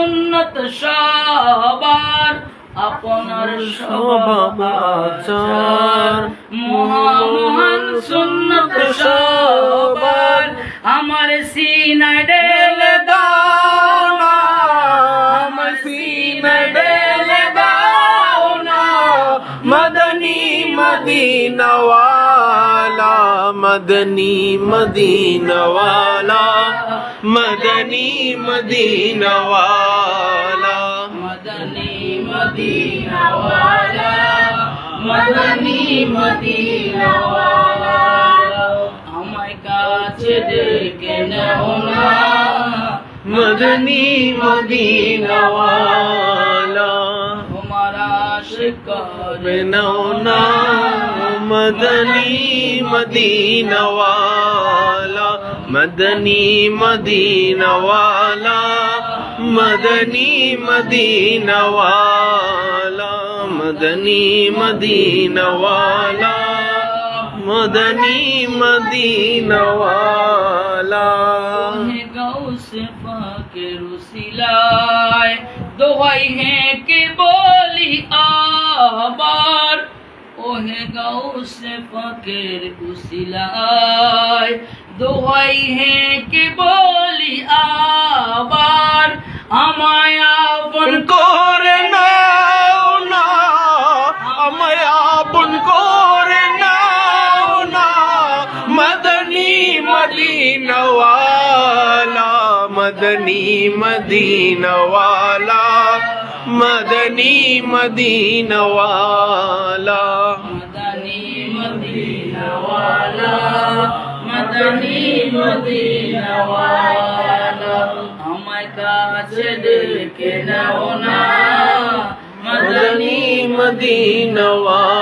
সুন্নত সবার আপনার স্বভাব আচার মহান সুন্নত সবার আমার সিনায় ঢেলে দাও না আমার সিনায় ঢেলে দাও না মদনী মদিনাওয়ালা মদনী মদিনাওয়ালা মদনী মদিনাওয়ালা মদনী মদিনাওয়ালা মদনী মদিনাওয়ালা আমায় কাছে ডেকে নাও না মদনী মদিনাওয়ালা তোমার আশিক করে নাও না মদনী মদিনাওয়ালা মদনী মদিনাওয়ালা মদনী মদিনাওয়ালা মদনী মদিনাওয়ালা মদনী মদিনাওয়ালা গৌসে পাকের উসিলায় দোহাই হ্যাঁ কে বলি আবার ওহে গৌসে পাকের উসিলায় দোহাই হ্যাঁ কে বলি আবার আমায় আপন করে নাও না আমায় আপন করে নাও না মদনী মদিনাওয়ালা মদনী মদিনাওয়ালা মদনী মদিনাওয়ালা মদনী মদিনাওয়ালা মদনী মদিনাওয়ালা আমায় কাছে ডেকে নাও না মদনী মদিনাওয়ালা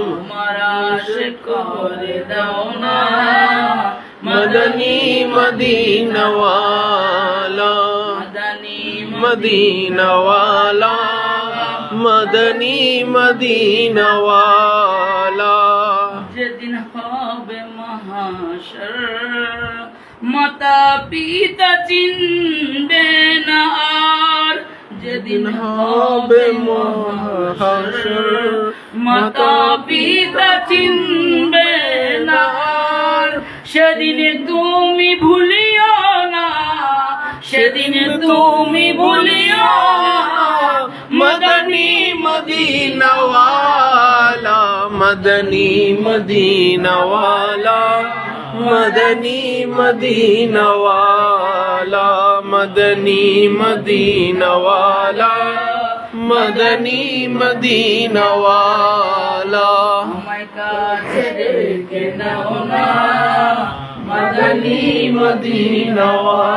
তোমার আশিক করে দাও না মদনী মদিনাওয়ালা মদনী মদিনাওয়ালা মদনী মদিনাওয়ালা যেদিন হবে মহাশর মাতা পিতা চিনবে না আর যেদিন হবে মহাশর মাতা পিতা চিনবে না আর সেদিনে তুমি ভুলিও না সেদিনে তুমি ভুলিও মদনী মদিনাওয়ালা মদনী মদিনাওয়ালা মদনী মদিনাওয়ালা মদনী মদিনাওয়ালা মদনী মদিনাওয়ালা আমায় কাছে ডেকে নাও না মদনী মদিনাওয়ালা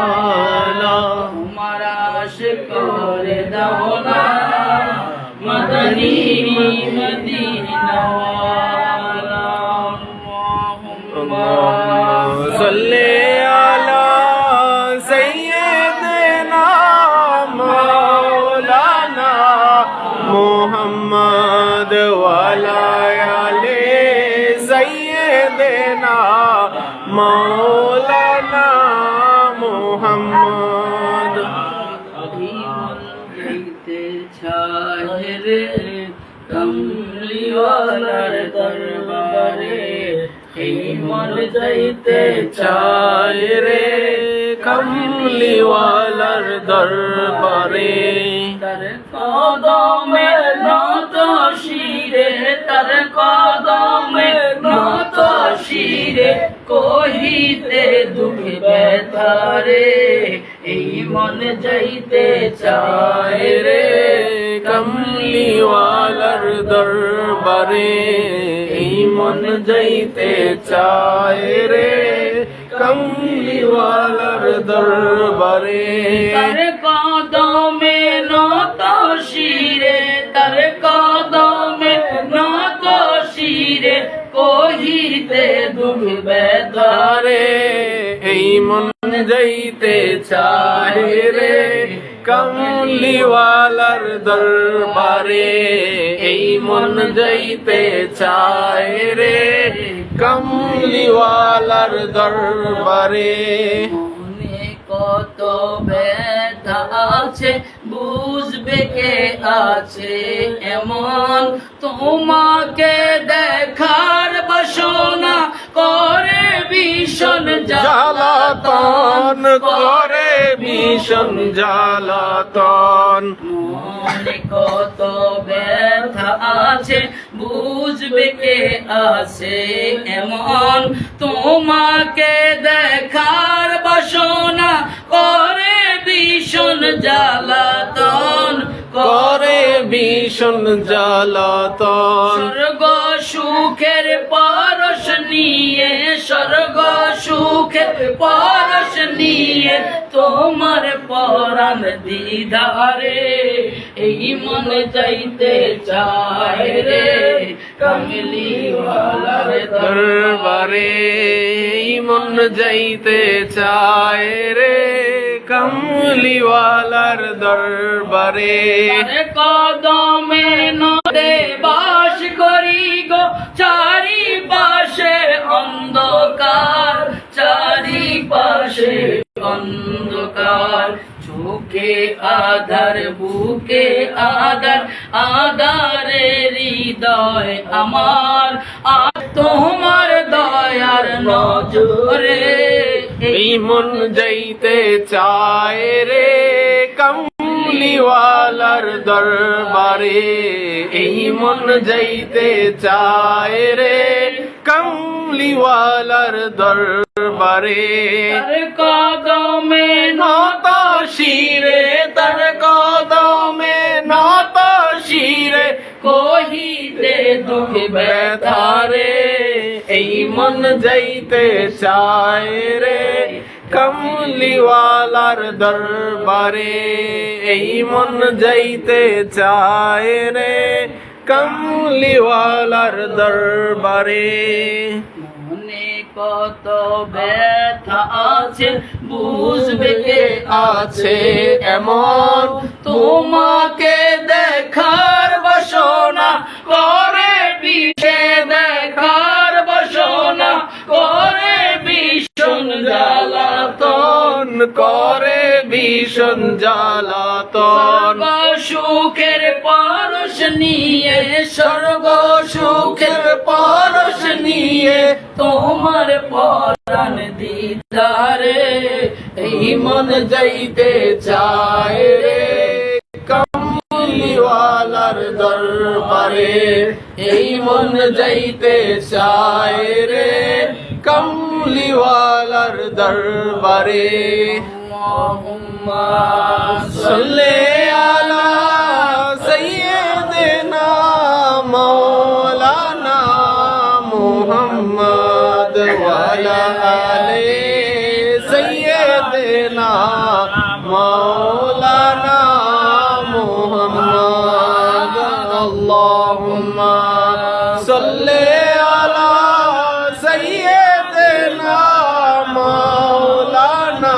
তোমার আশিক করে দাও না মদনী মদিনাওয়ালা আল্লাহুম্মা সাল্লি আলা সাইয়্যিদিনা মাওলানা মুহাম্মদ ওয়া আলা আলি সাইয়্যিদিনা মাওলানা মুহাম্মদ রে কমলিওয়ালার দরবারে এই মন যাইতে চায় রে কমলিওয়ালার দরবারে তার কদমে নত শিরে তার কদমে নত শিরে কহিতে দুঃখ ব্যথারে এই মন যাইতে চায় রে কমলিওয়ালার দরবারে এই মন যাইতে চায় রে কমলিওয়ালার দরবারে তার কদমে নত শিরে তার কদমে নত শিরে কহিতে দুঃখ ব্যথারে এই মন যাইতে চায় রে কমলিওয়ালার দরবারে এই মন যাইতে চায় রে কমলিওয়ালার দরবারে কত ব্যথা আছে বুঝবে কে আছে এমন তোমাকে দেখার বাসনা করে ভীষণ জ্বালাতন করে ভীষণ জ্বালাতন মনে কত ব্যথা আছে বুঝবে কে আছে এমন তোমাকে দেখার বাসনা করে ভীষণ জ্বালাতন করে ভীষণ জ্বালাতন স্বর্গ সুখের পরশ নিয়ে স্বর্গ সুখের পরশ নিয়ে তোমার পরাণ দিদারে এই মন যাইতে চায় রে কামলিওয়ালার দরবারে এই মন যাইতে চায় রে কমলিওয়ালার দরবারে কদমে নদে বাস করি গো চারিপাশে অন্ধকার চারিপাশে অন্ধকার চোখে আধার বুকে আধার আধারে হৃদয় আমার আর তোমার দয়ার নজরে এই মন যাইতে চায় রে কমলিওয়ালার দরবারে এই মন যাইতে চায় রে কমলিওয়ালার দরবারে তার কদমে নত শিরে তার কদমে নত শিরে কহিতে দুঃখ ব্যথারে এই মন যাইতে চায় রে কমলিওয়ালার দরবারে এই মন যাইতে চায় রে কমলিওয়ালার দরবারে মনে কত ব্যথা আছে বুঝবে কে আছে এমন তোমাকে দেখার বাসনা করে পিছে দেখার বাসনা করে ভীষণ জ্বালাতন করে ভীষণ জ্বালাতন সুখের পরশ নিয়ে স্বর্গ সুখের পরশ নিয়ে তোমার পরাণ দিদারে এই মন যাইতে চায় রে কমলিওয়ালার দরবারে এই মন যাইতে চায় রে কমলিওয়ালার দরবারে আল্লাহুম্মা সাল্লি আলা সাইয়্যিদিনা মাওলানা মুহাম্মদ ওয়া আলা আলি সাইয়্যিদিনা মাওলানা মুহাম্মদ আল্লাহুম্মা সাল্লি আলা সাইয়্যিদিনা মাওলানা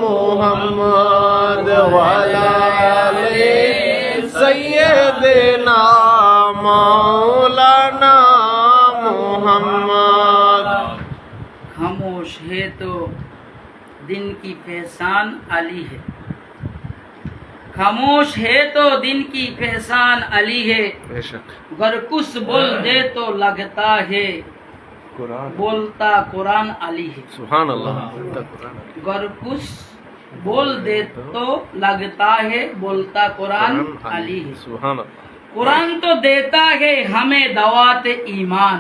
মুহাম্মদ ওয়া আলা আলি সাইয়্যিদিনা মাওলানা মুহাম্মদ खामोश है तो दिन की पहचान अली है खामोश है तो दिन की पहचान अली है बेशक गर कुछ बोल दे तो लगता है बोलता कुरान अली है सुभान अल्लाह गर कुछ बोल दे तो लगता है बोलता कुरान अली है सुभान अल्लाह कुरान तो देता है हमें दवात ईमान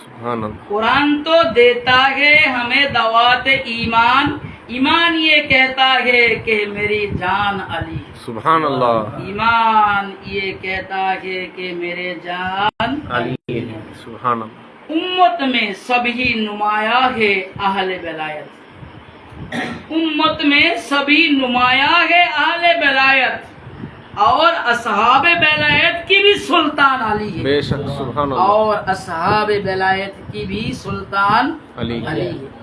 सुभान अल्लाह कुरान तो देता है हमें दवात ईमान ईमान ये कहता है कि मेरी जान अली है सुभान अल्लाह ईमान ये कहता है कि मेरे जान अली सुभान अल्लाह उम्मत में सभी नुमाया है अहले बेलायत उम्मत में सभी नुमाया है अहले बेलायत और असहाबे बेलायत की भी सुल्तान अली है बेशक सुभान अल्लाह और असहाबे बेलायत की भी सुल्तान अली अली है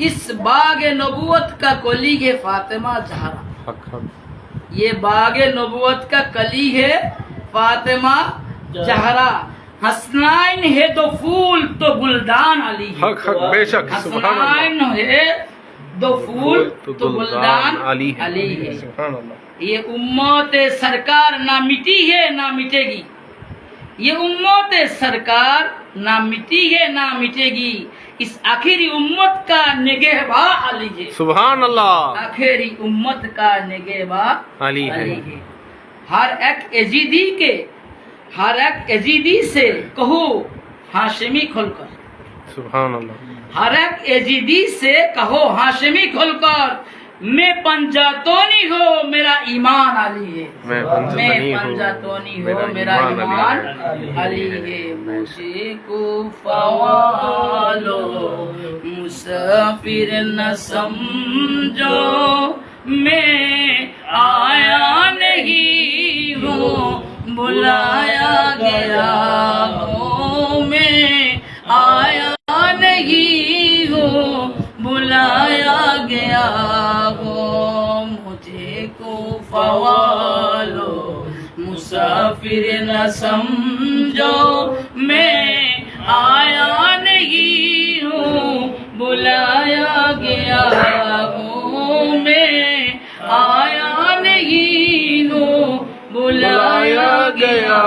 इस बाग नबूवत का कली है फातिमा जहरा हक हक ये बाग नबूवत का कली है फातिमा जहरा हसनाइन है तो फूल तो गुलदान अली है हक हक बेशक सुभान अल्लाह हसनाइन है دو پھول تو گلدان علی ہے علی ہے. سبحان اللہ یہ امت سرکار نہ مٹی ہے نہ مٹے گی. یہ امت سرکار نہ مٹی ہے نہ مٹے گی. اس آخری امت کا نگہباں علی ہے. سبحان اللہ آخری امت کا نگہباں علی ہے. ہر ایک یزیدی سے کہو ہاشمی کھول کر. سبحان اللہ ہر ایک یزیدی سے کہو ہاشمی کھول کر میں پنجاتونی ہو میرا ایمان علی ہے. میں پنجاتونی ہو میرا ایمان علی ہے. مجھے کو فوالو مسافر نہ سمجھو میں آیا نہیں ہوں بلایا گیا ہوں. میں آیا نہیں ہوں بلایا گیا ہوں. مجھے کو فوالو مسافر نہ سمجھو میں آیا نہیں ہوں بلایا گیا ہوں. میں آیا نہیں ہوں بلایا گیا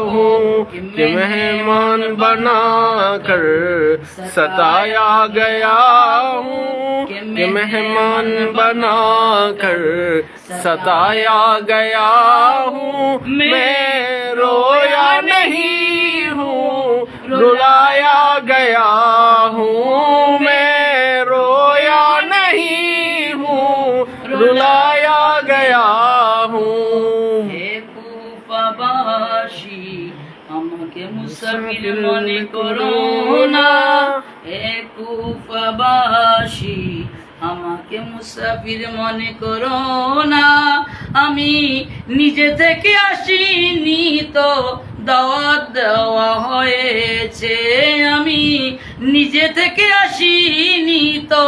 ہوں کہ مہمان بنا کر ستایا گیا ہوں. کہ مہمان بنا کر ستایا گیا ہوں. میں رویا نہیں ہوں رلایا گیا ہوں. میں رویا نہیں ہوں رلایا گیا ہوں. বাসী আমাকে মুসাফির মনে করো না. হে কুফাবাসী আমাকে মুসাফির মনে করো না. আমি নিজে থেকে আসিনি তো দাওয়াত দেওয়া হয়েছে. আমি নিজে থেকে আসিনি তো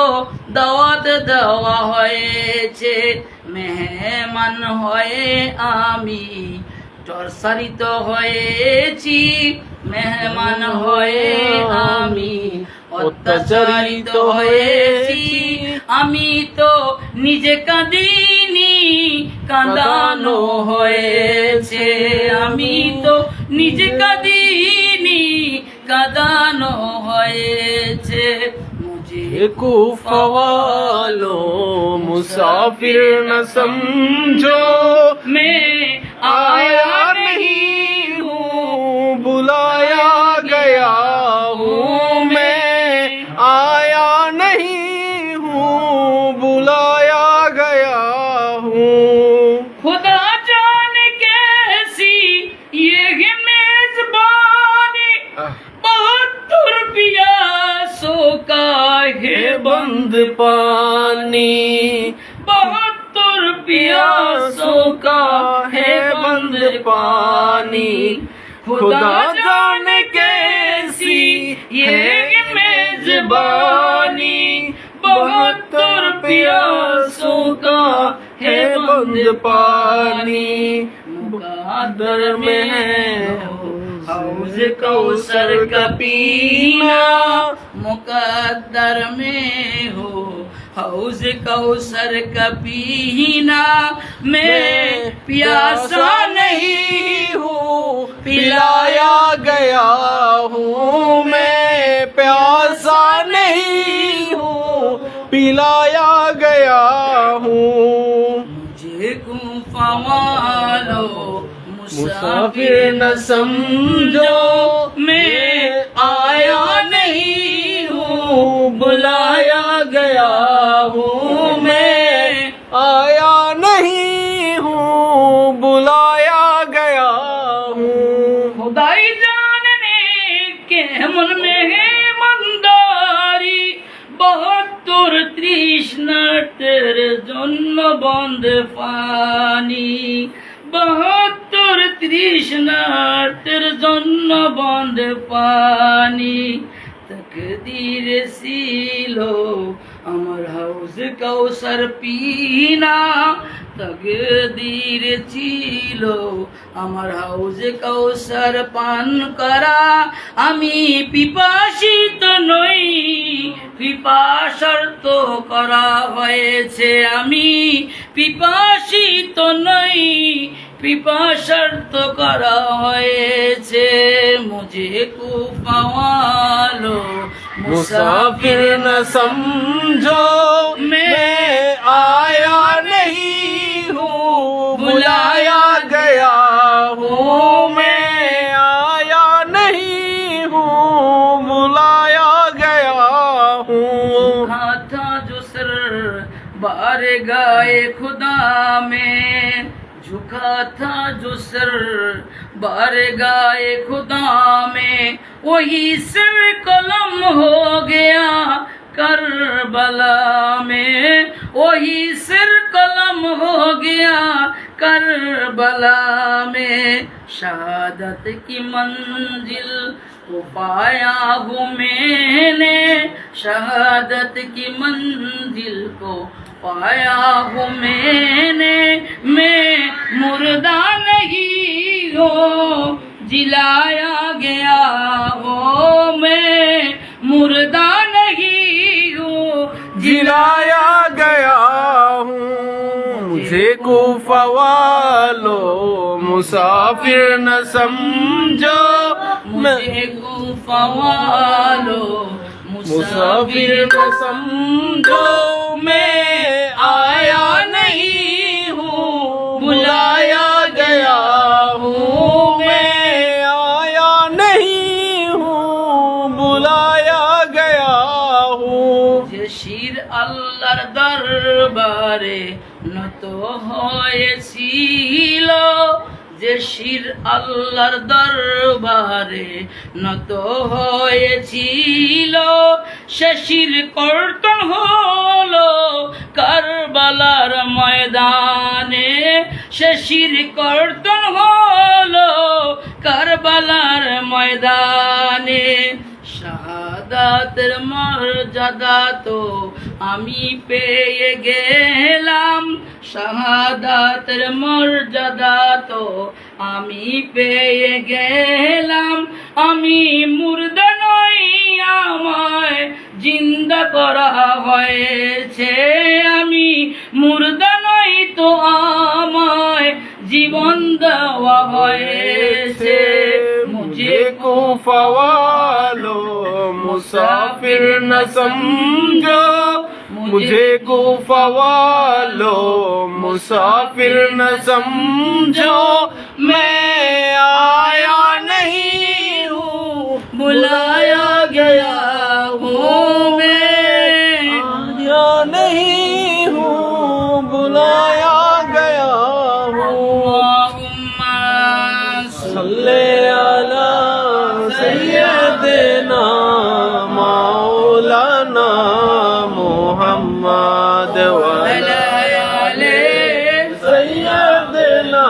দাওয়াত দেওয়া হয়েছে. মেহমান হয়ে আমি প্রসারিত হয়েছি. মেহমান হয়ে আমি অত্যাচারিত হয়েছি. আমি তো নিজে কাঁদিনি কাঁদানো হয়েছে. আমি তো নিজে কাঁদিনি কাঁদানো হয়েছে. کوفہ والوں مسافر نہ سمجھو میں آیا نہیں ہوں بلایا گیا ہوں. میں آیا نہیں ہوں بلایا گیا ہوں. خدا جانے کیسی یہ میزبانی بہت پیاسوں کا ہے بند پانی بہت پیاسوں کا ہے بند پانی. خدا جانے کیسی یہ میزبانی بہت پیاسوں کا ہے بند پانی. مقدر میں ہے حوض کوثر کا پینا. مقدر میں ہو حوض کوثر کا پینا. میں پیاسا نہیں ہوں پلایا گیا ہوں. میں پیاسا نہیں ہوں پلایا گیا ہوں. مجھے کوفہ والو مسافر نہ سمجھو میں آیا نہیں ہوں بلایا گیا ہوں. میں آیا نہیں ہوں بلایا گیا ہوں. خدائی جاننے کے من میں ہے منداری بہت তৃষ্ণা তেরে জন্য বন্ধ পানি. বহুত তৃষ্ণার্তের জন্য বন্ধ পানি. তকদির ছিল আমার হাউজ কাউসার পিনা তকদীর ছিল, আমার হাউজে কাউসার পান করা আমি পিপাসিত নই, পিপাসার্ত করা হয়েছে আমি পিপাসিত নই, পিপাসার্ত করা হয়েছে। মুঝে কুফাওয়ালো मुसाफिर न समझो मैं आया नहीं हूँ, बुलाया गया हूँ। मैं आया नहीं हूँ, बुलाया गया हूँ। झुका था जो सर बारे गाए खुदा में, झुका था जो सर बारे गाए खुदा में, वही सिर कलम हो गया करबला में, वही सिर कलम हो गया करबला में। शहादत की मंजिल को पाया हूँ मैंने, शहादत की मंजिल को पाया हूँ मैंने। मैं मुर्दा नहीं हूँ, जिलाया गया हो, मैं मुर्दा नहीं हूँ, जिलाया गया हूँ। मुझे कुफा वालो मुसाफिर न समझो, मुझे कुफा वालो मुसाफिर न समझो। मैं आया नहीं हूँ, बुलाया गया हूँ। मैं आया नहीं हूँ, बुलाया गया हूँ। যে শির আল্লাহর দরবারে নত হয়েছিল, যে শির আল্লাহর দরবারে নত হয়েছিল, সে শির কর্তন হলো কারবালার ময়দানে, সে শির কর্তন হলো কারবালার ময়দানে। শাহাদাতের মর্যাদা তো আমি পেয়ে গেলাম, শাহাদাতের মর্যাদা তো আমি পেয়ে গেলাম। আমি মুর্দা নই, আমায় জিন্দা করা হয়েছে, আমি মুর্দা নই তো আমায় জীবন দেওয়া হয়েছে। মুঝে कुफा वालो मुसाफिर न समझो, मुझे कुफा वालो मुसाफिर न समझो। मैं आया नहीं हूँ, बुलाया गया हूँ, मैं आया नहीं हूँ, बुलाया गया हूँ। अल्लाहुम्मा सल्ले अला सय्यदना मौलाना मुहम्मद वाला आले सय्यदना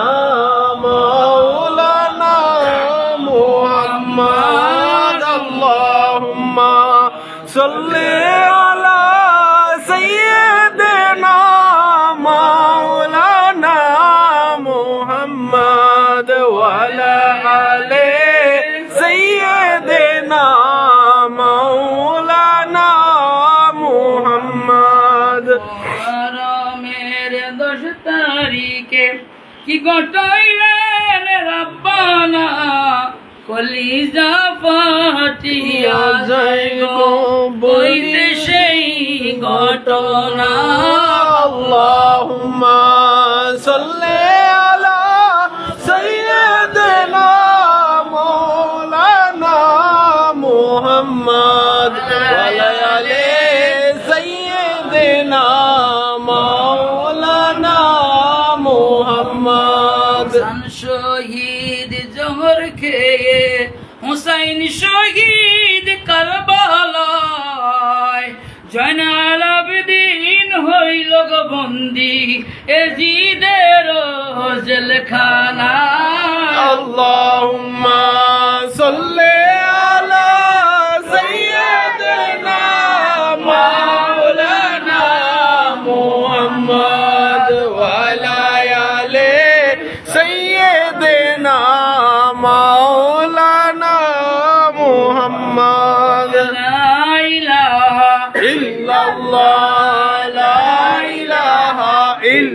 मौलाना मुहम्मद। अल्लाहुम्मा सल्ले अला सय्यदना मौलाना मुहम्मद वाला आले सय्यदना मौलाना मुहम्मद। मेरे 10 তারিখে কি ঘটাইলেন রাব্বানা, কলিজা ফাটিয়া যায় গো বইতে সেই ঘটনা। اللهم صل على سيدنا مولانا محمد وعلى آل سيدنا مولانا محمد। হাসান শহীদ জহর খেয়ে, হুসাইন শহীদ কারবালায়, জয়নাল আবেদিন হইল গো বন্দি এজিদের জেলখানায়। اللهم صل على سيدنا مولانا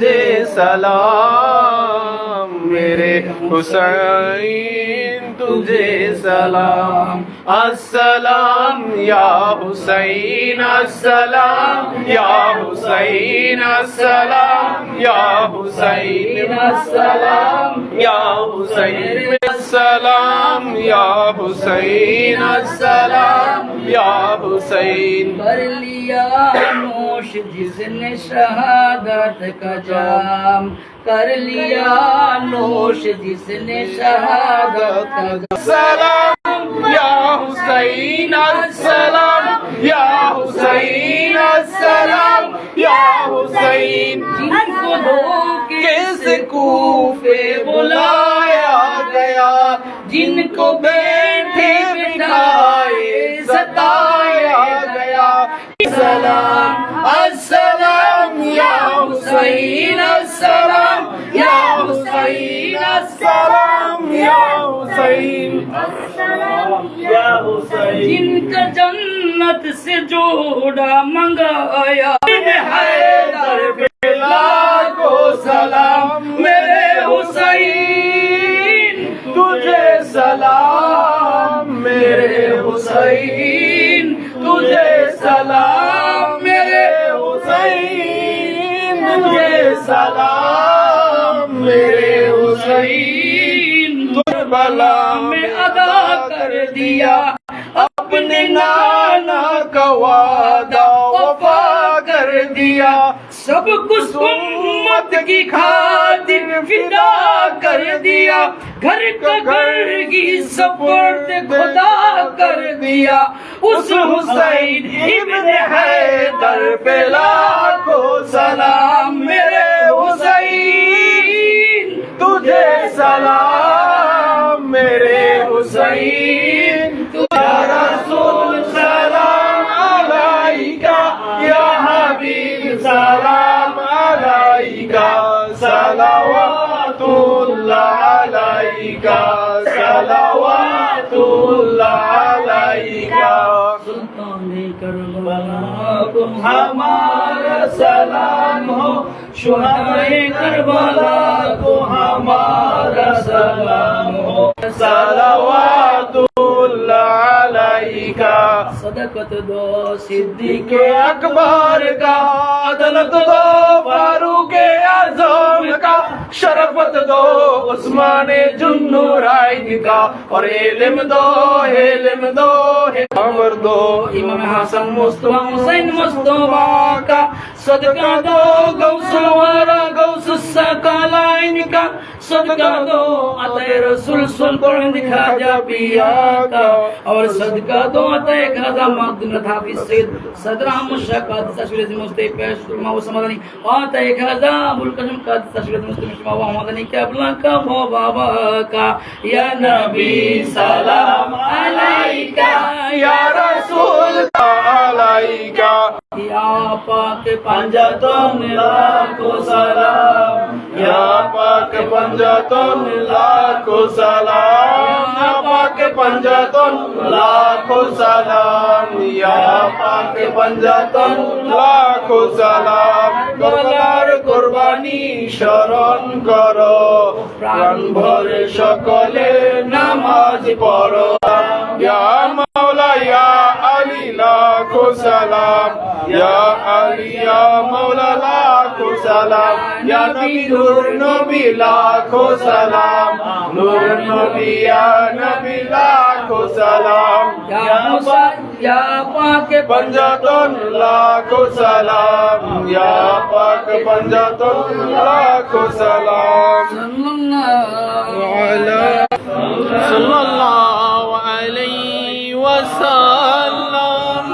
तुझे सलाम मेरे हुसैन तुझे सलाम अस्सलाम या हुसैन अस्सलाम या हुसैन अस्सलाम या हुसैन अस्सलाम या हुसैन अस्सलाम या हुसैन अस्सलाम या हुसैन कर लिया नोश जिसने शहादत का जाम कर लिया नोश जिसने शहादत का सलाम या हुसैन अस्सलाम या हुसैन अस्सलाम या हुसैन जिनको धोखे से कूफे बुलाया गया जिनको बैठे बिठाए सताया गया सलाम अस्सलाम या हुसैन अस्सलाम या हुसैन अस्सलाम या हुसैन या हुसैन जिनका जन्नत से जोड़ा मंगाया हैदर पे लाखों सलाम मेरे हुसैन तुझे सलाम मेरे हुसैन तुझे सलाम मेरे हुसैन तुझे सलाम मेरे हुसैन करबला में अदा कर दिया अपने नाना का वादा वफा कर दिया सब कुछ उम्मत की खातिर फिदा कर दिया घर का घर की सपोर्ट खुदा कर दिया उस हुसैन इब्न हैदर पे लाखों सलाम मेरे हुसैन तुझे सलाम मेरे हुसैन या रसूल सलाम अलैका या हबीब सलाम अलैका सलावतुल्लाह अलैका सलावतुल्लाह अलैका सुल्तान करबला को हमारा सलाम हो शुहदाए करबला को हमारा सलाम हो सलावतुल्लाह अलैका सदकत दो सिद्दीक के अकबर का अदलत दो फारूक आजम का शरफत दो उस्मान जुन्नूराइन का और इल्म दो अमर दो इमाम हसन मुस्तफा हुसैन मुस्तफा का सदका दो गौसुल वारा गौसुस सकलाइन का सदका दो अते रसूल सुल्तान खाजा पिया का और सदका दो अते खाजा मखदूम हाफिज सैयद सदरा मुशक्कत तशरीफ मुस्ते पेश मा समदनी अते खाजा अबुल कसम का तशरीफ मुस्ते मा मोहम्मदनी के अबला का वो बाबा का या नबी सलाम अलैका या रसूल अलैका या पाक पंजतन लाखों सलाम या पाक पंजतन लाखों सलाम या पाक पंजतन लाखों सलाम या पाक पंजतन लाखों सलाम করবার কুরবানি শরণ করো প্রাণ ভরে সকলে নামাজ পড়ো ইয়া মাওলা ইয়া আলী লাখো সালাম ইয়া আলী ইয়া মাওলা লাখো সালাম ইয়া নবী নূর নবী লাখো সালাম নূর নবী ইয়া নবী লাখো সালাম या पाक पंजातन लाखो सलाम या पाक पंजातन लाखो सलाम सल्लल्लाहु अलैहि वसल्लम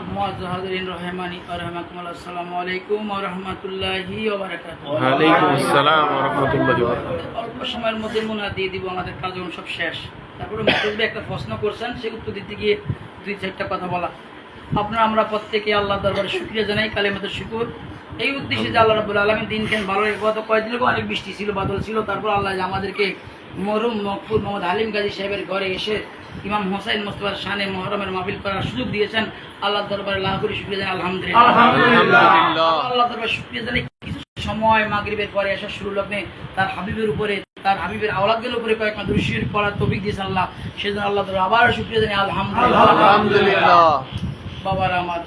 मुअज़्ज़ज़ीन रहमानी और रहमकुमुल्लाह अस्सलामु अलैकुम व रहमतुल्लाहि व बाराकातुहू ওয়ালাইকুম আসসালাম ওয়া রাহমাতুল্লাহি ওয়া বারাকাতুহু অল্প সময়ের মধ্যে মোনা দিয়ে দিব আমাদের কার্যক্রম সব শেষ তারপরে মুখে একটা প্রশ্ন করছেন সে উত্তর দিতে গিয়ে দুই চারটা কথা বলা আপনারা আমরা প্রত্যেকে আল্লাহর দরবারে শুকরিয়া জানাই কালেমাতুশ শুকর এই উদ্দেশ্যে যে আল্লাহ রাব্বুল আলামিন দিনকেন ভালো গত কয়েকদিন আগে অনেক বৃষ্টি ছিল বাদল ছিল তারপর আল্লাহ আমাদেরকে মরহুম মকবুল মোহাম্মদ হালিম গাজী সাহেবের ঘরে এসে ইমাম হোসেন মুস্তাফার শানে মুহররমের মাহফিল করার সুযোগ দিয়েছেন আল্লাহর দরবারে লাখ কোটি শুকরিয়া জানাই আলহামদুলিল্লাহ আলহামদুলিল্লাহ আল্লাহর দরবারে শুকরিয়া জানাই কিছু সময় মাগরিবের পরে এসা শুরু লগ্নে তার হাবিবের উপরে, তার হাবিবের আওলাদদের উপরে কয়েকটা দুরূদ শরীফ পড়ার তৌফিক দিয়েছেন আল্লাহ। সেজন্য আল্লাহ তাআলা আবার শুকরিয়া জানাই আলহামদুলিল্লাহ। বাবারা আমার,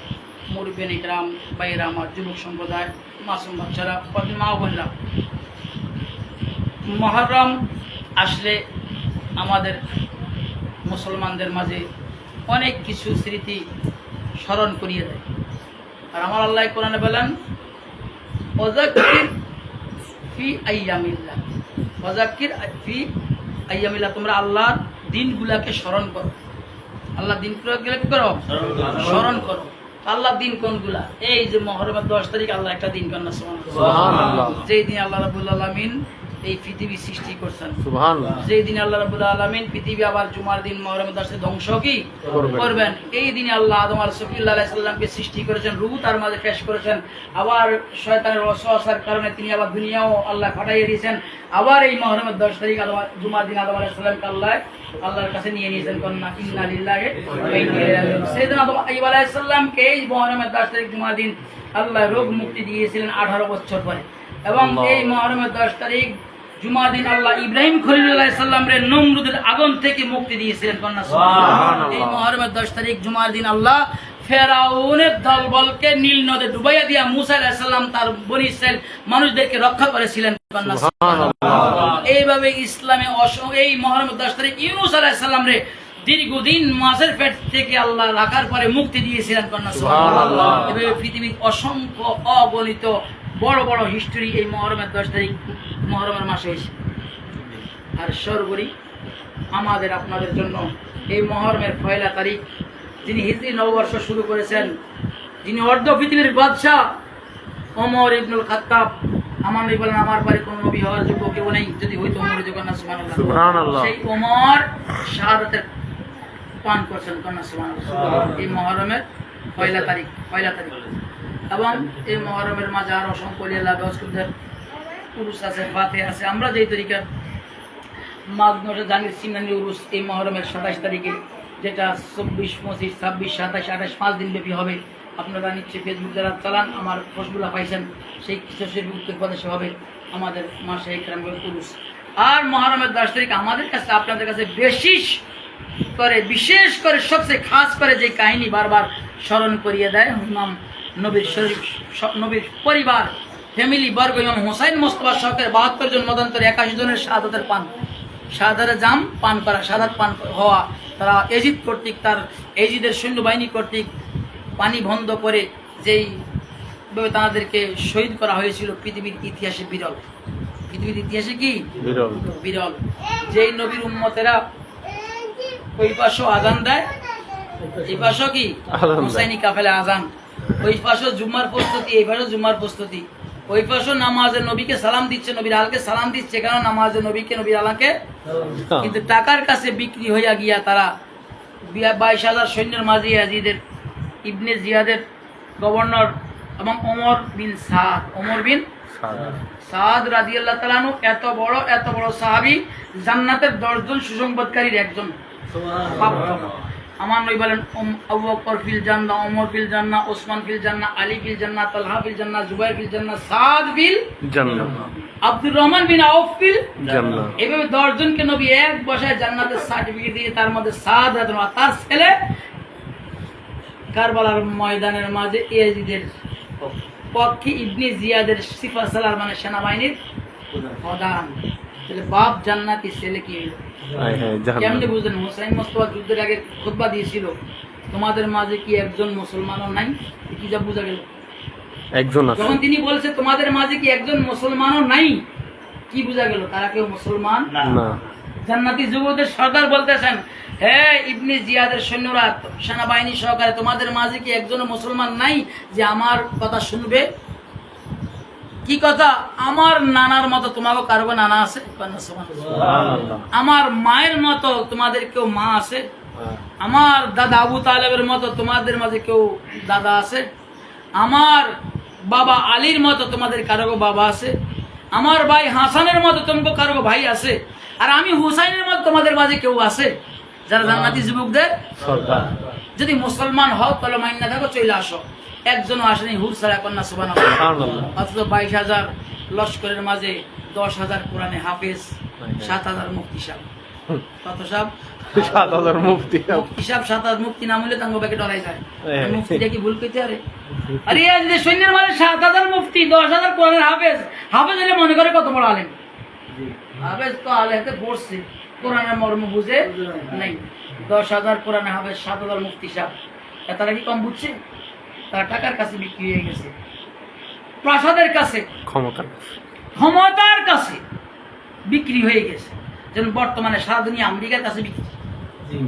মুরব্বিয়ান ইকরাম, ভাইয়েরা আমার, যুবক সম্প্রদায়, মাসুম বাচ্চারা, মা ও বোনরা, মুহররম আসলে আমাদের মুসলমানদের মাঝে অনেক কিছু স্মৃতি স্মরণ করিয়ে দেয়। আর আমার আল্লাহ কোরআনে বলেন, ওয়াযাক্কির ফি আইয়ামিল্লাহ, ওয়াযাক্কির ফি আইয়ামিল্লাহ, তোমরা আল্লাহর দিনগুলাকে স্মরণ করো। আল্লাহ দিনগুলোকে কি করো? স্মরণ করো। আল্লাহর দিন কোনগুলা? এই যে মুহররমের 10 তারিখ আল্লাহ একটা দিন করেন না, সুবহানাল্লাহ। যেই দিন আল্লাহ রাব্বুল আলামিন এই পৃথিবী সৃষ্টি করছেন, সুবহানাল্লাহ। যেই দিন আল্লাহ রাব্বুল আলামিন পৃথিবী আবার জুমার দিন মুহররমের 10 ধ্বংস কি করবেন, এই দিনে আল্লাহ আদম আলাইহিস সালামকে সৃষ্টি করেছেন, রূহ তার মাঝে পেশ করেছেন। আবার শয়তানের ওয়াসওয়াসার কারণে তিনি আবার দুনিয়াও আল্লাহ ফাটাইয়ে দিয়েছেন। আবার এই মুহররমের 10 তারিখ জুমার দিন আদম আলাইহিস সালামকে আল্লাহর কাছে নিয়ে নিয়েছেন। কন্যা ইন্না লিল্লাহি ওয়া ইন্না ইলাইহি রাজিউন। সাইয়েদনা আদম আলাইহিস সালামকে এই মুহররমের 10 তারিখ জুমার দিন আল্লাহ রোগ মুক্তি দিয়েছিলেন 18 বছর পরে। এবং এই মুহররমের 10 তারিখ জুমার দিন আল্লাহ ইব্রাহিম খলিলুল্লাহ সাল্লামরে নমরুদের আগুন থেকে মুক্তি দিয়েছিলেন। কন্যা সুবহানাল্লাহ। এই মুহররমের 10 তারিখ জুমার দিন আল্লাহ ফেরাউনের দলবলকে নীল নদে ডুবাইয়া দিয়া মুসা আলাইহিস সালাম তার বনি ইসরাইল মানুষদেরকে রক্ষা করেছিলেন। কন্যা সুবহানাল্লাহ। এইভাবে ইসলামে এই মুহররমের 10 তারিখ ইউনূস আলাইহিস সালামরে দীর্ঘদিন মাছের পেট থেকে আল্লাহ রাখার পরে মুক্তি দিয়েছিলেন। কন্যা সুবহানাল্লাহ। এভাবে পৃথিবীর অসংখ্য অগণিত বড় বড় হিস্ট্রি এই মুহররমের 10 তারিখ মুহররমের মাসে হয়েছে। আর সর্বোপরি আমাদের আপনাদের জন্য এই মুহররমের 1 তারিখ, যিনি হিজরি নববর্ষ শুরু করেছেন, যিনি অর্ধ পৃথিবীর বাদশাহ ওমর ইবনুল খাত্তাব, আমার নবী বলেন আমার পরে কোনো নবী হওয়ার যোগ্য কেউ নেই, যদি হইতো ওমর যোগ্য না। সুবহানাল্লাহ। সেই ওমর শাহাদাতের পান করছেন। কন্যা সুবহানাল্লাহ। এই মুহররমের 1 তারিখ। এবং এই মুহররমের মাঝে আর অসংখ্য লীলা বেওয়াজকুদের উরুস আছে, ফাতে আছে। আমরা যেই তরিকার মাঘ মাসে জানি সিনানি উরুস এই মুহররমের 27 তারিখে, যেটা 24, 25, 26, 27, 28 5 দিন ব্যাপী হবে। আপনারা নিশ্চয়ই ফেসবুক যারা চালান আমার পোস্টগুলো পাইছেন, সেই কিশোর উত্তরপ্রদেশে হবে আমাদের মাসে ইকরামের উরুস। আর মুহররমের 10 তারিখ আমাদের কাছে, আপনাদের কাছে বিশেষ করে সবচেয়ে খাস করে যে কাহিনী বারবার স্মরণ করিয়ে দেয়, ইমাম নবীর শরীফ, নবীর পরিবার, ফ্যামিলি বর্গ, ইমাম হোসাইন মোস্তফা সরকার 72 জন মতান্তরে 81 জনের শাহাদাতের জাম পান করা, শাহাদাত পান হওয়া। তারা এজিদ কর্তৃক, তার এজিদের সৈন্যবাহিনী কর্তৃক পানি বন্ধ করে যেই ভাবে তাদেরকে শহীদ করা হয়েছিল, পৃথিবীর ইতিহাসে বিরল। পৃথিবীর ইতিহাসে কি বিরল। যেই নবীর উম্মতেরা ওই পাশও আজান দেয়, এই পাশও কি হুসাইনি কাফেলা আজান, ওই পাশও জুম্মার প্রস্তুতি, এই পাশও জুম্মার প্রস্তুতি, ওই পাশও নামাজের নবীকে সালাম দিচ্ছে, নবীর আলকে সালাম দিচ্ছে, কারণ নামাজের নবীকে নবীর আলাকে। কিন্তু টাকার কাছে বিক্রি হইয়া গিয়া তারা 22,000 সৈন্যের মাঝে ইয়াজিদের ইবনে জিয়াদের গভর্নর এবং ওমর বিন সাদ রাদিয়াল্লাহু তাআলা আনহু, এত বড় সাহাবী, জান্নাতের 10 জন সুসংবাদকারীর একজন। আমার নবী বলেন আবু বকর ফিল জান্নাহ, ওমর ফিল জান্নাহ, ওসমান ফিল জান্নাহ, আলী ফিল জান্নাহ, তালহা ফিল জান্নাহ, জুবাইর ফিল জান্নাহ, সাদ ফিল জান্নাহ, আব্দুর রহমান বিন আউফ ফিল জান্নাহ। এইভাবে 10 জনকে নবী এক বসায় জান্নাতের সার্টিফিকেট দিয়ে, তার মধ্যে সাদ রাদিয়াল্লাহু তার ছেলে কারবালার ময়দানের মাঝে ইয়াজিদের পক্ষে ইবনে জিয়াদের সিফা সালার মানে সেনাবাহিনীর প্রধান। তাহলে বাপ জান্নাতি, ছেলে কি হইল? কেমনে বুঝলেন? হোসাইন মোস্তফা যুদ্ধের আগে খুতবা দিয়েছিল, তোমাদের মাঝে কি একজন মুসলমানও নাই? কি যা বোঝা গেল? একজন আছে। যখন তিনি বলছে তোমাদের মাঝে কি একজন মুসলমানও নাই, কি বোঝা গেল? তারা কেউ মুসলমান না। জান্নাতি যুবকদের সর্দার বলতেছেন, হে ইবনে জিয়াদের সৈন্যরা, সেনাবাহিনী সহকারে, তোমাদের মাঝে কি একজনও মুসলমান নাই যে আমার কথা শুনবে? কি কথা? আমার নানার মতো তোমারও কারো নানা আছে? আমার মায়ের মতো তোমাদের কেউ মা আছে? আমার দাদা আবু তালেবের মতো তোমাদের মাঝে কেউ দাদা আছে? আমার বাবা আলীর মতো তোমাদের কারো বাবা আছে? আমার ভাই হাসানের মতো তোমাকে কারো ভাই আছে? আর আমি হুসাইনের মতো তোমাদের মাঝে কেউ আছে? যারা জান্নাতি যুবকদের সর্দার। যদি মুসলমান হও তাহলে মাইন্না থাকো, চলে আসো। একজনও আসেনি হুর ছাড়া, কন্যা সুবহানাল্লাহ। সুবহানাল্লাহ। অথচ 22,000 লস্করের মাঝে 10,000 কোরআনে হাফেজ, 7,000 মুফতি সাহেব। কত সাহেব? 7,000 মুফতি। মুফতি সাহেব 7,000 মুফতি নাম হলে তাঙ্গো ব্যাকে ডরাই যায়। হ্যাঁ। মুফতিটা কি ভুল কইতে আরে? আরে আজ যে সৈন্যের মাঝে 7,000 মুফতি, 10,000 কোরআনের হাফেজ। হাফেজ হলে মনে করে কত বড় আলেম। হাফেজ তো আলেতে পড়ছে, কোরআনের মর্ম বুঝে নাই। 10,000 কোরআনে হাফেজ, 7,000 মুফতি সাহেব। তারা কি কম বুঝছে? তারা টাকার কাছে বিক্রি হয়ে গেছে, প্রাসাদের কাছে, ক্ষমতার কাছে বিক্রি হয়ে গেছে। যেমন বর্তমানে সারা দুনিয়া আমেরিকার কাছে বিক্রি,